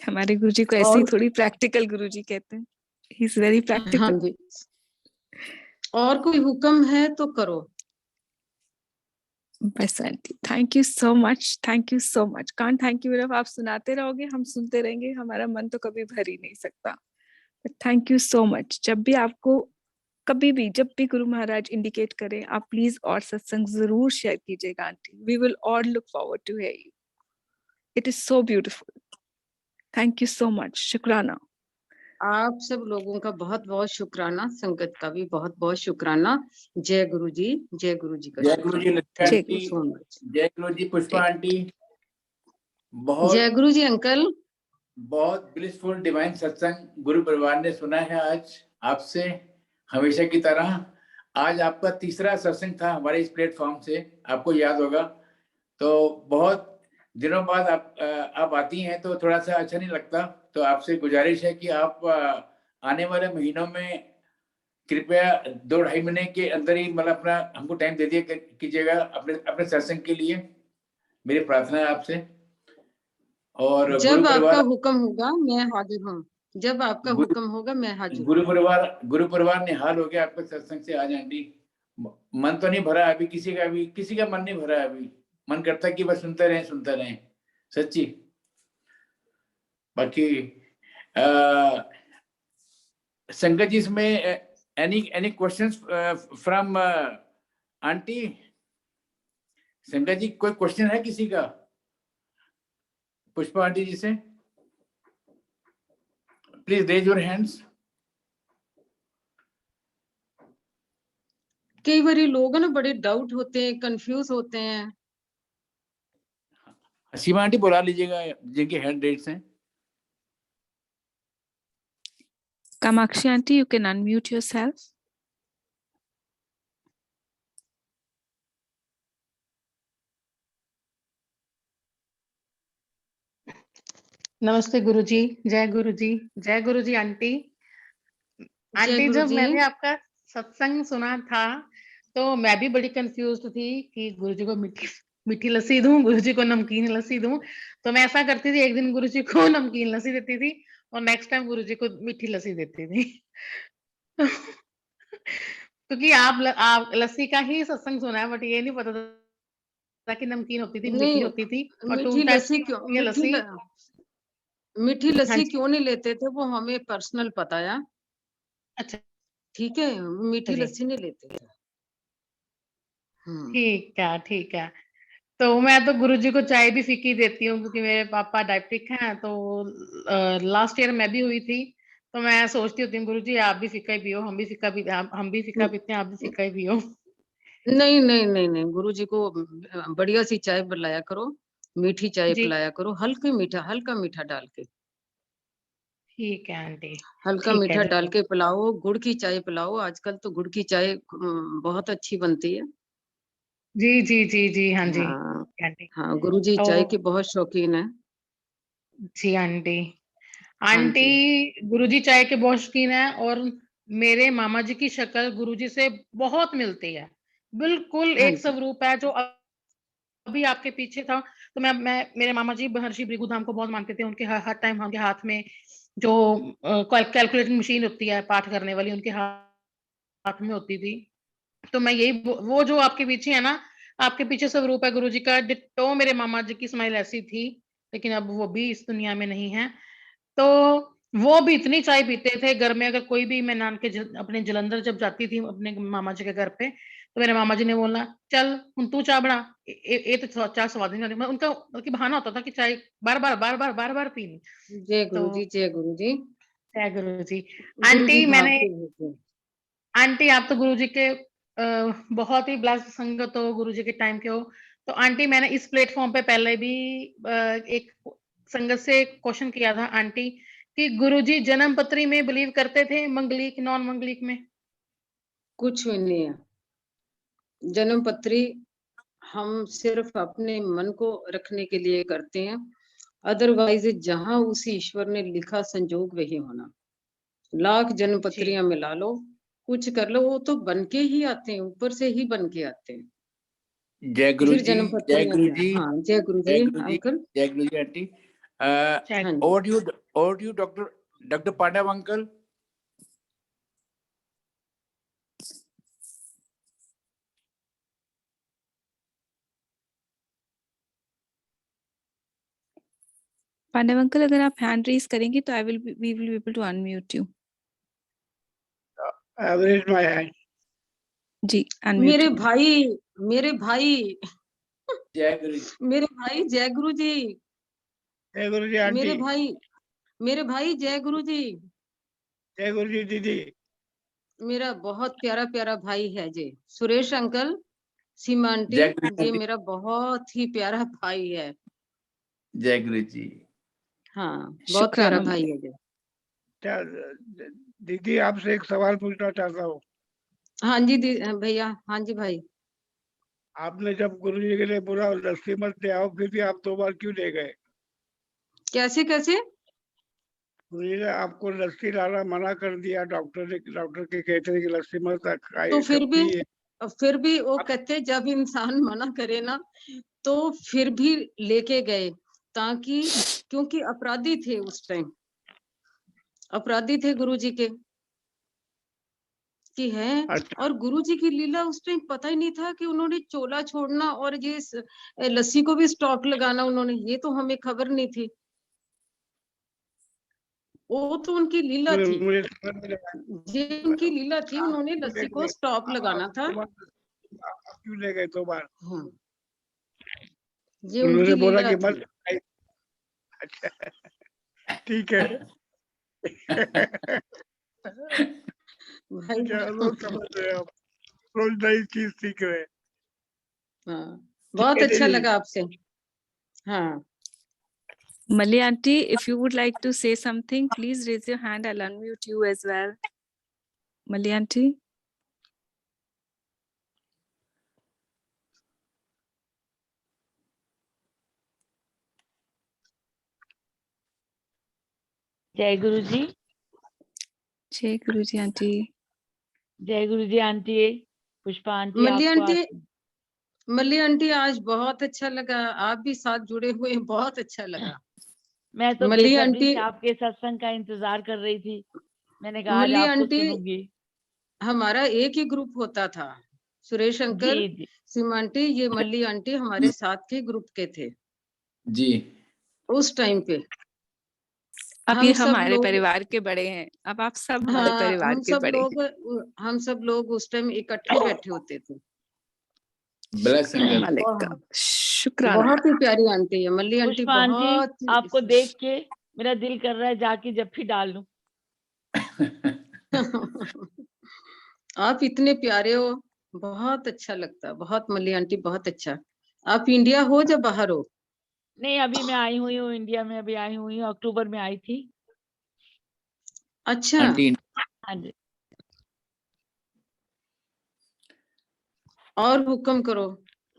हमारे गुरुजी को ऐसे ही और थोड़ी प्रैक्टिकल गुरुजी कहते हैं, ही इज वेरी हाँ प्रैक्टिकल। जी, और कोई हुक्म है तो करो। बस aunty, thank you so much, thank you so much. Can't thank you enough, आप सुनाते रहोगे, हम सुनते रहेंगे, हमारा मन तो कभी भर ही नहीं सकता। Thank you so much. जब भी आपको, कभी भी, जब भी गुरु महाराज इंडिकेट करें, आप प्लीज और सत्संग जरूर शेयर कीजिएगा auntie. We will all look forward to hear you. It is so beautiful. Thank you so much, शुक्राना। आप सब लोगों का बहुत बहुत शुक्राना, संगत का भी बहुत बहुत शुक्राना। जय गुरु जी, जय गुरु जी का जय गुरु जी शुक्राना। लक्ष्मी जय thank you aunty, so much. जय गुरु जी पुष्पा जय आंटी। जय बहुत गुरु जी अंकल। बहुत ब्लिसफुल डिवाइन सत्संग गुरु परिवार ने सुना है आज आपसे, हमेशा की तरह। आज आपका तीसरा सत्संग था हमारे इस प्लेटफॉर्म से, आपको याद होगा। तो बहुत दिनों बाद आप आती हैं तो थोड़ा सा अच्छा नहीं लगता। तो आपसे गुजारिश है कि आप आने वाले महीनों में कृपया 2-2.5 महीने के अंदर ही मतलब अपना हमको टाइम दे दिया कीजिएगा अपने अपने सत्संग के लिए। मेरी प्रार्थना है आपसे। और गुरु जब आपका परिवार हुक्म होगा मैं हाजिर हूँ, जब आपका गुरु हुक्म होगा मैं हाजिर हूँ। गुरु परिवार निहाल हो गया आपके सत्संग से आज आंटी। मन तो नहीं भरा अभी, किसी का मन नहीं भरा अभी। मन करता है कि बस सुनते रहें सच्ची। बाकी संगत जी, इसमें एनी क्वेश्चंस फ्रॉम आंटी? संगत जी, कोई क्वेश्चन है किसी का पुष्पा आंटी जी से? Please raise your hands. कई बार लोग ना बड़े डाउट होते हैं, कंफ्यूज होते हैं। सीमा आंटी बुला लीजिएगा जिनके हैंड रेट्स हैं। Kamakshi aunty, you can unmute yourself. नमस्ते गुरुजी, जय गुरुजी, जय गुरुजी आंटी। जय आंटी, गुरु जब जी। मैंने आपका सत्संग सुना था तो मैं भी बड़ी कंफ्यूज थी कि गुरुजी को मीठी मीठी लस्सी दूं, गुरुजी को नमकीन लस्सी दूं। तो मैं ऐसा करती थी, एक दिन गुरुजी को नमकीन लस्सी देती थी और नेक्स्ट टाइम गुरुजी को मीठी लस्सी देती थी। क्योंकि आप लस्सी का ही सत्संग सुना है, बट ये नहीं पता था कि नमकीन होती थी, मीठी नहीं, होती थी, और 2 मीठी टाइप्स लस्सी की क्यों, होती है लस्सी। मीठी हाँ लस्सी जी। क्यों नहीं लेते थे वो हमें पर्सनल पता है। अच्छा ठीक है, मीठी जी, लस्सी नहीं लेते थे। ठीक है। तो मैं तो गुरुजी को चाय भी फीकी देती हूँ क्योंकि मेरे पापा डायबिटिक हैं। तो लास्ट ईयर मैं भी हुई थी, तो मैं सोचती होती हूँ गुरुजी आप भी फीका ही पियो, हम भी फीका पीते हैं, आप भी फीका ही पियो। नहीं नहीं नहीं नहीं, गुरु जी को बढ़िया सी चाय पिलाया करो, मीठी चाय जी पिलाया करो, हल्का मीठा डाल के। ठीक है आंटी। हल्का ठीक है मीठा जी। डाल के पिलाओ, गुड़ की चाय पिलाओ। आजकल तो गुड़ की चाय बहुत अच्छी बनती है। जी जी जी जी हाँ जी हाँ आंटी। हाँ, गुरुजी चाय तो के बहुत शौकीन है। जी आंटी। हाँ आंटी जी। गुरुजी चाय के बहुत शौकीन है, और मेरे मामा जी की शक्ल गुरुजी से बहुत मिलती है, बिल्कुल हाँ एक जी। स्वरूप है जो अभी आपके पीछे था। तो मैं मेरे मामा जी महर्षि भृगुधाम को बहुत मानते थे। उनके हर टाइम उनके हाथ में जो कैलकुलेटिंग मशीन होती है पाठ करने वाली, उनके हाथ में होती थी। तो मैं यही वो जो आपके पीछे है ना, आपके पीछे स्वरूप है गुरुजी का, डिट्टो मेरे मामा जी की स्माइल ऐसी थी। लेकिन अब वो भी इस दुनिया में नहीं है। तो वो भी इतनी चाय पीते थे घर में। अगर कोई भी, मैं अपने जलंधर जब जाती थी अपने मामा जी के घर पे, तो मेरे मामा जी ने बोलना, चल हुन तू चाय बना, ये तो चाय स्वाद नहीं आती। उनका बल्कि बहाना होता था कि चाय बार बार पीनी। जय तो गुरुजी, जय गुरुजी। जय गुरु जी। गुरुजी आंटी मैंने भाप के होते हैं। आंटी आप तो गुरुजी के बहुत ही ब्लेस्ड संगत हो, गुरुजी के टाइम के हो। तो आंटी मैंने इस प्लेटफॉर्म पे पहले भी एक संगत से क्वेश्चन किया था आंटी, कि गुरुजी जन्म पत्री में बिलीव करते थे, मंगलिक नॉन मंगलिक में? कुछ भी नहीं है जन्म पत्री। हम सिर्फ अपने मन को रखने के लिए करते हैं। अदरवाइज जहां उसी ईश्वर ने लिखा संजोग वही होना। लाख जन्म जी पत्रियां मिला लो, कुछ कर लो, वो तो बन के ही आते हैं, ऊपर से ही बन के आते हैं। जय गुरु फिर जी, जन्म जय पत्रियां गुरु क्या? जी, हाँ, जय गुरु जय जी गुरु जी, अंकल। जय गुरु जी आंटी। शायद। हाँ जी। और you doctor Pandav uncle. Pandav uncle, अगर आप हैंड रेज करेंगे तो we will be able to unmute you. I've raised my hand. जी, अनम्यूट। मेरे भाई जय गुरु जी, मेरे भाई जय गुरु जी। जय गुरु जी मेरे आंटी, भाई जय गुरु जी। जय गुरु जी दीदी। मेरा बहुत प्यारा प्यारा भाई है जी, सुरेश अंकल, सीमा आंटी। जय गुरु जी ये आंटी, मेरा बहुत ही प्यारा भाई है। जय गुरु जी। हाँ, बहुत शुक्राना प्यारा भाई मलिक। है जी। दीदी आपसे एक सवाल पूछना चाहता हूँ। हाँ जी भैया, हाँ जी भाई। आपने जब गुरु जी के लिए बोला लस्सी मत ले आओ, फिर भी आप 2 बार क्यों ले गए? कैसे कैसे? गुरु जी ने आपको लस्सी लाना मना कर दिया। डॉक्टर के कहते थे कि लस्सी मत तो खाइए, सब पिए। फिर भी वो आप कहते, जब इंसान मना करे ना, तो फिर भी लेके गए, ताकि, क्योंकि अपराधी थे उस टाइम, अपराधी थे गुरुजी के, कि है। अच्छा, और गुरुजी की लीला उस टाइम पता ही नहीं था कि उन्होंने चोला छोड़ना और ये लस्सी को भी स्टॉक लगाना उन्होंने, ये तो हमें खबर नहीं थी। वो तो उनकी लीला थी, मुझे समझ में नहीं आया। ये उनकी लीला थी, आप उन्होंने क्यों ले लस्सी को गए? स्टॉप लगाना था। आप क्यों ले गए 2 बार? हाँ, ये उन्होंने उनकी बोला लीला कि थी। मत खाइए। अच्छा, ठीक है। भाई चलो, समझ रहे हो आप। रोज नई चीज सीख रहे हैं। हाँ, ठीक बहुत है अच्छा दीदी। लगा आपसे। हाँ, Mali aunty, if you would like to say something, please raise your hand. I'll unmute you as well. Mali aunty. जय गुरु जी। जय गुरु जी आंटी। जय गुरु जी आंटी, पुष्पा आंटी, मल्ली आपको आंटी, मल्ली आंटी आज बहुत अच्छा लगा, आप भी साथ जुड़े हुए हैं, बहुत अच्छा लगा। मैं तो मल्ली बेसब्री आंटी, से आपके सत्संग का इंतजार कर रही थी। मैंने कहा आज मल्ली आपको आंटी, सुनूंगी। हमारा एक ही ग्रुप होता था, सुरेश अंकल, जी जी सीमा आंटी, ये मल्ली आंटी हमारे साथ के ग्रुप के थे जी, उस टाइम पे। अब ये हम सब हमारे लोग, परिवार के बड़े हैं। अब आप सब हमारे हाँ, परिवार के बड़े हैं। हम सब लोग उस टाइम इकट्ठे बैठे होते थे। Bless uncle. मालिक का शुक्राना। बहुत ही प्यारी आंटी है मल्ली आंटी, पुष्पा आंटी, बहुत आपको देख के मेरा दिल कर रहा है जाके जप्फी डाल लूं। आप इतने प्यारे हो, बहुत अच्छा लगता है, बहुत। मल्ली आंटी बहुत अच्छा। आप इंडिया हो या बाहर हो? नहीं, अभी मैं आई हुई हूँ इंडिया में, अभी आई हुई हूँ, अक्टूबर में आई थी। अच्छा, आंटी हाँ जी। और हुक्म करो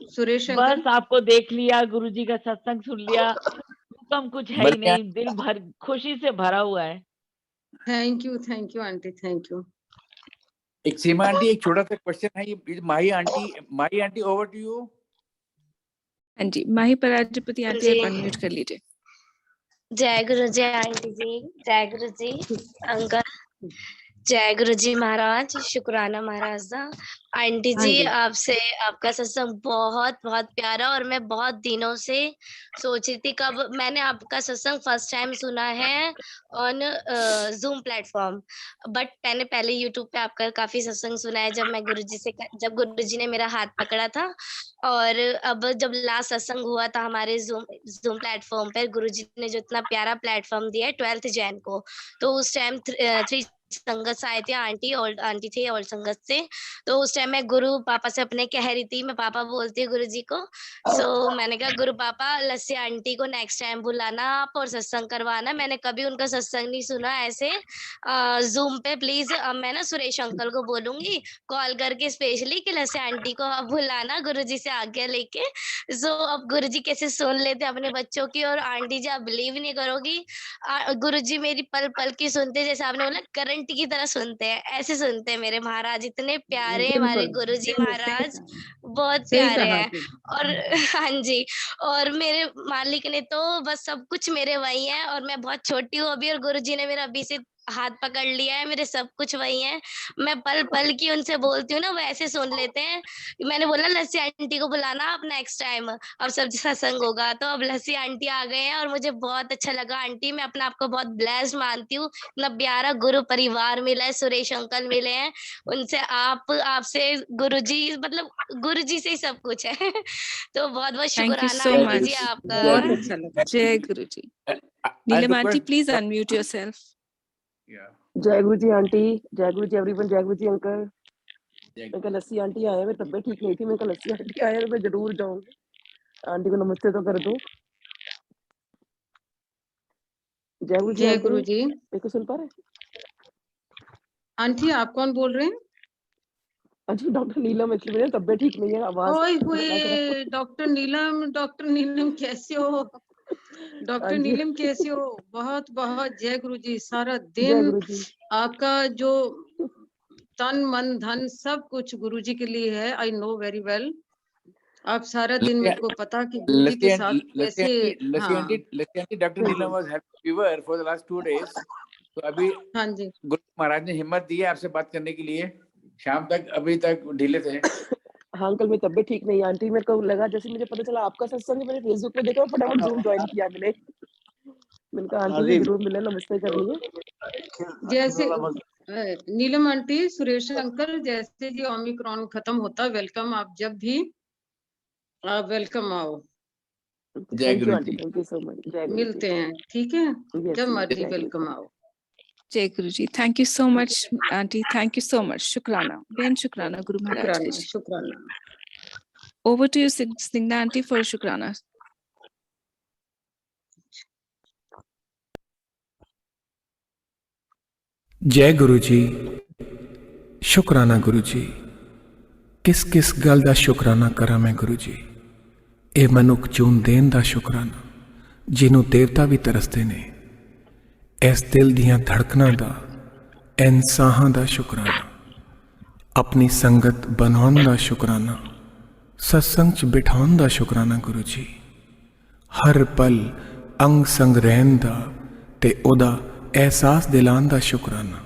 सुरेश अंकल। बस आपको देख लिया, गुरुजी का सत्संग सुन लिया, हुक्म कुछ है ही बल्कि नहीं, दिल भर खुशी से भरा हुआ है। Thank you aunty, thank you. एक सीमा आंटी, एक छोटा सा क्वेश्चन है, ये माही आंटी ओवर टू यू। हाँ जी, माही पराजपति आंटी जी। आप अनम्यूट कर लीजिए। जय गुरु जी आंटी जी, जय गुरु जी अंकल, जय गुरु जी महाराज, शुक्राना महाराज दा। आंटी हाँ जी जी। आपसे आपका सत्संग बहुत बहुत प्यारा, और मैं बहुत दिनों से सोच रही थी कब मैंने आपका सत्संग फर्स्ट टाइम सुना है ऑन जूम प्लेटफॉर्म, बट मैंने पहले यूट्यूब पे आपका काफी सत्संग सुना है जब गुरुजी ने मेरा हाथ पकड़ा था। और अब जब लास्ट सत्संग हुआ था हमारे जूम प्लेटफॉर्म पर, गुरुजी ने जो इतना प्यारा प्लेटफॉर्म दिया है 12th जैन को, तो उस टाइम 3 संगत से आए थे, आंटी थे ओल्ड संगत से। तो उस टाइम मैं गुरु पापा से अपने कह रही थी, मैं पापा बोलती हूँ गुरुजी को। सो मैंने कहा गुरु पापा लस्सी आंटी को नेक्स्ट टाइम बुलाना आप और सत्संग करवाना। मैंने कभी उनका सत्संग नहीं सुना ऐसे जूम पे, प्लीज मैं ना सुरेश अंकल को बोलूंगी कॉल करके स्पेशली कि लस्सी आंटी को आप बुलाना गुरुजी से आज्ञा लेके। सो अब गुरुजी कैसे सुन लेते अपने बच्चों की, और आंटी जी आप बिलीव नहीं करोगी, गुरुजी मेरी पल पल की सुनते, जैसे आपने बोला करंट की तरह सुनते हैं, ऐसे सुनते हैं मेरे महाराज। इतने प्यारे हमारे बिल्कुल, गुरुजी सही महाराज, कहा, बहुत सही प्यारे कहा हैं। आपने। और हाँ जी, और मेरे मालिक ने तो बस सब कुछ मेरे वही है, और मैं बहुत छोटी हूँ अभी, और गुरुजी ने मेरा अभी से हाथ पकड़ लिया है, मेरे सब कुछ वही है। मैं पल पल की उनसे बोलती हूँ ना, वो ऐसे सुन लेते हैं। मैंने बोला लस्सी आंटी को बुलाना आप नेक्स्ट टाइम, अब सब सत्संग होगा। तो अब लस्सी आंटी आ गए हैं, और मुझे बहुत अच्छा लगा आंटी, मैं अपने आप को बहुत ब्लेस्ड मानती हूँ, इतना प्यारा गुरु परिवार मिला है, सुरेश अंकल मिले हैं, उनसे आपसे गुरुजी, मतलब गुरुजी से ही सब कुछ है। तो बहुत बहुत थैंक यू शुक्राना सो आंटी जी मच। आपका। बहुत अच्छा लगा। जय गुरु जी। नीलम आंटी प्लीज अनम्यूट योरसेल्फ। जय गुरु जी आंटी, जय गुरु जी एवरीवन, जय गुरु जी अंकल। मैं कल लस्सी आंटी आया, मेरी तबीयत ठीक नहीं थी, मैं कल लस्सी आंटी आया तो मैं जरूर जाऊंगी। आंटी को नमस्ते तो कर दो। जय गुरु जी जय आंटी, गुरु जी। मेरे को सुन पा रहे? आंटी आप कौन बोल रहे हैं? अच्छा डॉक्टर नीलम, एक्चुअली मेरी तबीयत ठीक नहीं है, आवाज ओए गला खराब। हुए डॉक्टर नीलम कैसे हो? डॉक्टर हाँ जी, नीलम कैसे हो? बहुत बहुत जय गुरु जी। सारा जय दिन गुरु जी। आपका जो तन मन धन सब कुछ गुरु जी के लिए है, आई नो वेरी वेल। आप सारा दिन मेरे को पता कि गुरु जी के साथ कैसे। हाँ doctor Neelam was having fever for the last 2 days। तो अभी हाँ जी, गुरु महाराज ने हिम्मत दी है आपसे बात करने के लिए, शाम तक अभी तक ढीले थे। हाँ अंकल मेरी तबीयत ठीक नहीं है आंटी, मेरे को लगा जैसे मुझे पता चला आपका सत्संग है, मैंने फेसबुक पे देखा, फटाफट जूम ज्वाइन किया। मैंने कहा आंटी से जरूर मिले, नमस्ते करनी है। जैसे नीलम आंटी, सुरेश अंकल, जैसे जी ओमिक्रॉन खत्म होता, वेलकम, आप जब भी आप वेलकम आओ, जय थैंक यू गुरु आंटी, जी। Thank you so much. जय गुरु जी। मिलते हैं, ठीक है? Yes, जब yes, मर्जी जय गुरु वेलकम जी। आओ। जय गुरु ji. Thank you so much auntie, thank you so much. शुक्राना बेन, शुक्राना गुरु महाराज के। शुक्राना शुक्राना। Over to you Snigdha auntie for शुक्राना। जय गुरु जी, शुक्राना गुरु जी। किस किस गल दा शुक्राना करा मैं गुरु जी। ਇਹ ਮਨੁੱਖ ਚੂਨ ਦੇਣ ਦਾ ਸ਼ੁਕਰਾਨਾ, ਜਿਹਨੂੰ ਦੇਵਤਾ ਵੀ ਤਰਸਦੇ ਨੇ। ਇਸ ਦਿਲ ਦੀਆਂ ਧੜਕਣਾਂ ਦਾ, ਇਨ ਸਾਹਾਂ ਦਾ ਸ਼ੁਕਰਾਨਾ, ਆਪਣੀ ਸੰਗਤ ਬਣਾਉਣ ਦਾ ਸ਼ੁਕਰਾਨਾ, ਸਤਸੰਗ 'ਚ ਬਿਠਾਉਣ ਦਾ ਸ਼ੁਕਰਾਨਾ ਗੁਰੂ ਜੀ। ਹਰ ਪਲ ਅੰਗ ਸੰਗ ਰਹਿਣ ਦਾ ਤੇ ਉਹਦਾ ਅਹਿਸਾਸ ਦਿਲਾਉਣ ਦਾ ਸ਼ੁਕਰਾਨਾ।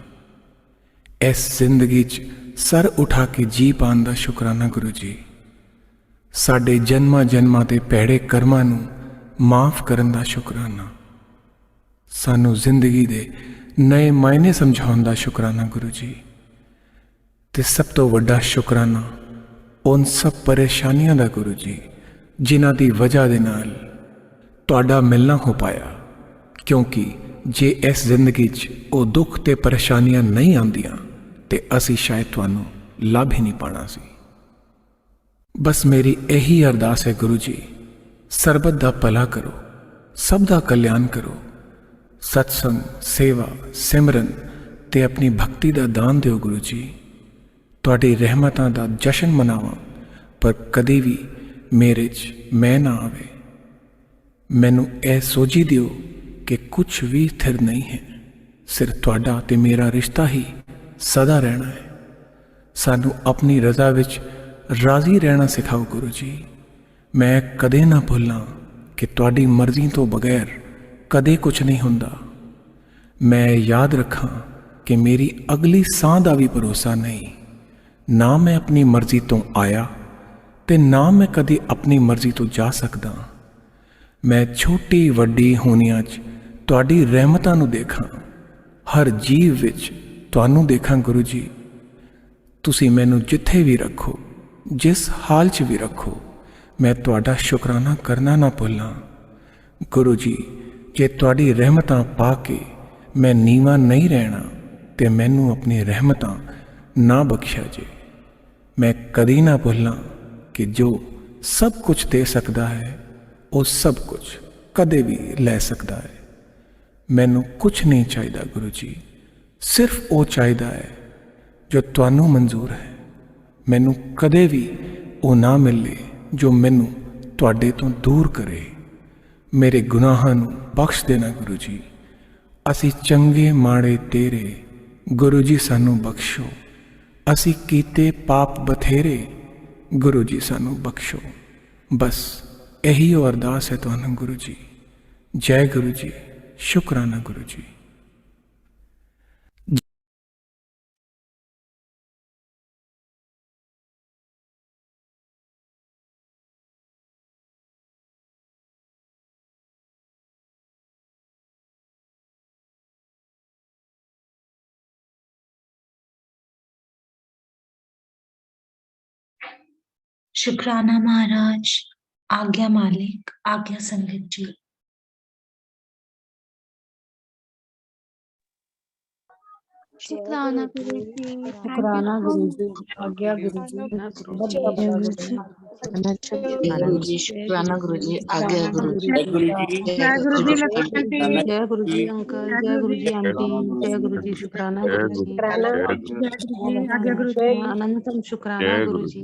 ਇਸ ਜ਼ਿੰਦਗੀ 'ਚ ਸਰ ਉਠਾ ਕੇ ਜੀ ਪਾਉਣ ਦਾ ਸ਼ੁਕਰਾਨਾ ਗੁਰੂ ਜੀ। ਸਾਡੇ ਜਨਮਾਂ ਜਨਮਾਂ ਦੇ ਭੈੜੇ ਕਰਮਾਂ ਨੂੰ ਮਾਫ ਕਰਨ ਦਾ ਸ਼ੁਕਰਾਨਾ। ਸਾਨੂੰ ਜ਼ਿੰਦਗੀ ਦੇ ਨਏ ਮਾਇਨੇ ਸਮਝਾਉਣ ਦਾ ਸ਼ੁਕਰਾਨਾ ਗੁਰੂ ਜੀ। ਤੇ ਸਭ ਤੋਂ ਵੱਡਾ ਸ਼ੁਕਰਾਨਾ ਉਨ ਸਭ ਪਰੇਸ਼ਾਨੀਆਂ ਦਾ ਗੁਰੂ ਜੀ, ਜਿਨ੍ਹਾਂ ਦੀ ਵਜ੍ਹਾ ਦੇ ਨਾਲ ਤੁਹਾਡਾ ਮਿਲਣਾ ਹੋ ਪਾਇਆ। ਕਿਉਂਕਿ ਜੇ ਇਸ ਜ਼ਿੰਦਗੀ 'ਚ ਉਹ ਦੁੱਖ ਤੇ ਪਰੇਸ਼ਾਨੀਆਂ ਨਹੀਂ ਆਉਂਦੀਆਂ ਤੇ ਅਸੀਂ ਸ਼ਾਇਦ ਤੁਹਾਨੂੰ ਲੱਭ ਹੀ ਨਹੀਂ ਪਾਣਾ ਸੀ। ਬਸ ਮੇਰੀ ਇਹੀ ਅਰਦਾਸ ਹੈ ਗੁਰੂ ਜੀ, ਸਰਬਤ ਦਾ ਭਲਾ ਕਰੋ, ਸਭ ਦਾ ਕਲਿਆਣ ਕਰੋ। ਸਤਸੰਗ, ਸੇਵਾ, ਸਿਮਰਨ ਤੇ ਆਪਣੀ ਭਗਤੀ ਦਾ ਦਾਨ ਦਿਓ ਗੁਰੂ ਜੀ। ਤੁਹਾਡੀ ਰਹਿਮਤਾਂ ਦਾ ਜਸ਼ਨ ਮਨਾਵਾਂ, ਪਰ ਕਦੇ ਵੀ ਮੇਰੇ 'ਚ ਮੈਂ ਨਾ ਆਵੇ। ਮੈਨੂੰ ਇਹ ਸੋਝੀ ਦਿਓ ਕਿ ਕੁਛ ਵੀ ਸਥਿਰ ਨਹੀਂ ਹੈ, ਸਿਰਫ ਤੁਹਾਡਾ ਤੇ ਮੇਰਾ ਰਿਸ਼ਤਾ ਹੀ ਸਦਾ ਰਹਿਣਾ ਹੈ। ਸਾਨੂੰ ਆਪਣੀ ਰਜ਼ਾ ਵਿੱਚ ਰਾਜ਼ੀ ਰਹਿਣਾ ਸਿਖਾਓ ਗੁਰੂ ਜੀ। ਮੈਂ ਕਦੇ ਨਾ ਭੁੱਲਾਂ ਕਿ ਤੁਹਾਡੀ ਮਰਜ਼ੀ ਤੋਂ ਬਗੈਰ ਕਦੇ ਕੁਛ ਨਹੀਂ ਹੁੰਦਾ। ਮੈਂ ਯਾਦ ਰੱਖਾਂ ਕਿ ਮੇਰੀ ਅਗਲੀ ਸਾਹ ਦਾ ਵੀ ਭਰੋਸਾ ਨਹੀਂ। ਨਾ ਮੈਂ ਆਪਣੀ ਮਰਜ਼ੀ ਤੋਂ ਆਇਆ ਤੇ ਨਾ ਮੈਂ ਕਦੇ ਆਪਣੀ ਮਰਜ਼ੀ ਤੋਂ ਜਾ ਸਕਦਾ। ਮੈਂ ਛੋਟੀ ਵੱਡੀ ਹੋਣੀਆਂ 'ਚ ਤੁਹਾਡੀ ਰਹਿਮਤਾਂ ਨੂੰ ਦੇਖਾਂ, ਹਰ ਜੀਵ ਵਿੱਚ ਤੁਹਾਨੂੰ ਦੇਖਾਂ ਗੁਰੂ ਜੀ। ਤੁਸੀਂ ਮੈਨੂੰ ਜਿੱਥੇ ਵੀ ਰੱਖੋ, ਜਿਸ ਹਾਲ 'ਚ ਵੀ ਰੱਖੋ, ਮੈਂ ਤੁਹਾਡਾ ਸ਼ੁਕਰਾਨਾ ਕਰਨਾ ਨਾ ਭੁੱਲਾਂ। ਗੁਰੂ ਜੀ, ਜੇ ਤੁਹਾਡੀ ਰਹਿਮਤਾਂ ਪਾ ਕੇ ਮੈਂ ਨੀਵਾਂ ਨਹੀਂ ਰਹਿਣਾ ਤੇ ਮੈਨੂੰ ਆਪਣੀ ਰਹਿਮਤਾਂ ਨਾ ਬਖਸ਼ਿਆ ਜੇ। ਮੈਂ ਕਦੀ ਨਾ ਭੁੱਲਾਂ ਕਿ ਜੋ ਸਭ ਕੁਝ ਦੇ ਸਕਦਾ ਹੈ, ਉਹ ਸਭ ਕੁਝ ਕਦੇ ਵੀ ਲੈ ਸਕਦਾ ਹੈ। ਮੈਨੂੰ ਕੁਛ ਨਹੀਂ ਚਾਹੀਦਾ ਗੁਰੂ ਜੀ, ਸਿਰਫ ਉਹ ਚਾਹੀਦਾ ਹੈ ਜੋ ਤੁਹਾਨੂੰ ਮਨਜ਼ੂਰ ਹੈ। ਮੈਨੂੰ ਕਦੇ ਵੀ ਉਹ ਨਾ ਮਿਲੇ ਜੋ ਮੈਨੂੰ ਤੁਹਾਡੇ ਤੋਂ ਦੂਰ ਕਰੇ। ਮੇਰੇ ਗੁਨਾਹਾਂ ਨੂੰ ਬਖਸ਼ ਦੇਣਾ ਗੁਰੂ ਜੀ। ਅਸੀਂ ਚੰਗੇ ਮਾੜੇ ਤੇਰੇ, ਗੁਰੂ ਜੀ ਸਾਨੂੰ ਬਖਸ਼ੋ। ਅਸੀਂ ਕੀਤੇ ਪਾਪ ਬਥੇਰੇ, ਗੁਰੂ ਜੀ ਸਾਨੂੰ ਬਖਸ਼ੋ। ਬਸ ਇਹੀ ਉਹ ਅਰਦਾਸ ਹੈ ਤੁਹਾਨੂੰ ਗੁਰੂ ਜੀ। ਜੈ ਗੁਰੂ ਜੀ, ਸ਼ੁਕਰਾਨਾ ਗੁਰੂ ਜੀ। शुक्राना महाराज, आज्ञा मालिक, आज्ञा संगत जी। शुक्राना गुरु जी, शुक्राना गुरु जी, आज्ञा गुरु जी, गुरु जी, शुक्राना गुरु जी, आज्ञा गुरु जी, जय गुरु जी। जय गुरु जी, लक्ष्मण जी, जय गुरु जी अंकल, जय गुरु जी आंटी, जय गुरु जी, शुक्राना गुरु जी, जय गुरु जी, आज्ञा गुरु जी, अनंतम शुक्राना गुरु जी।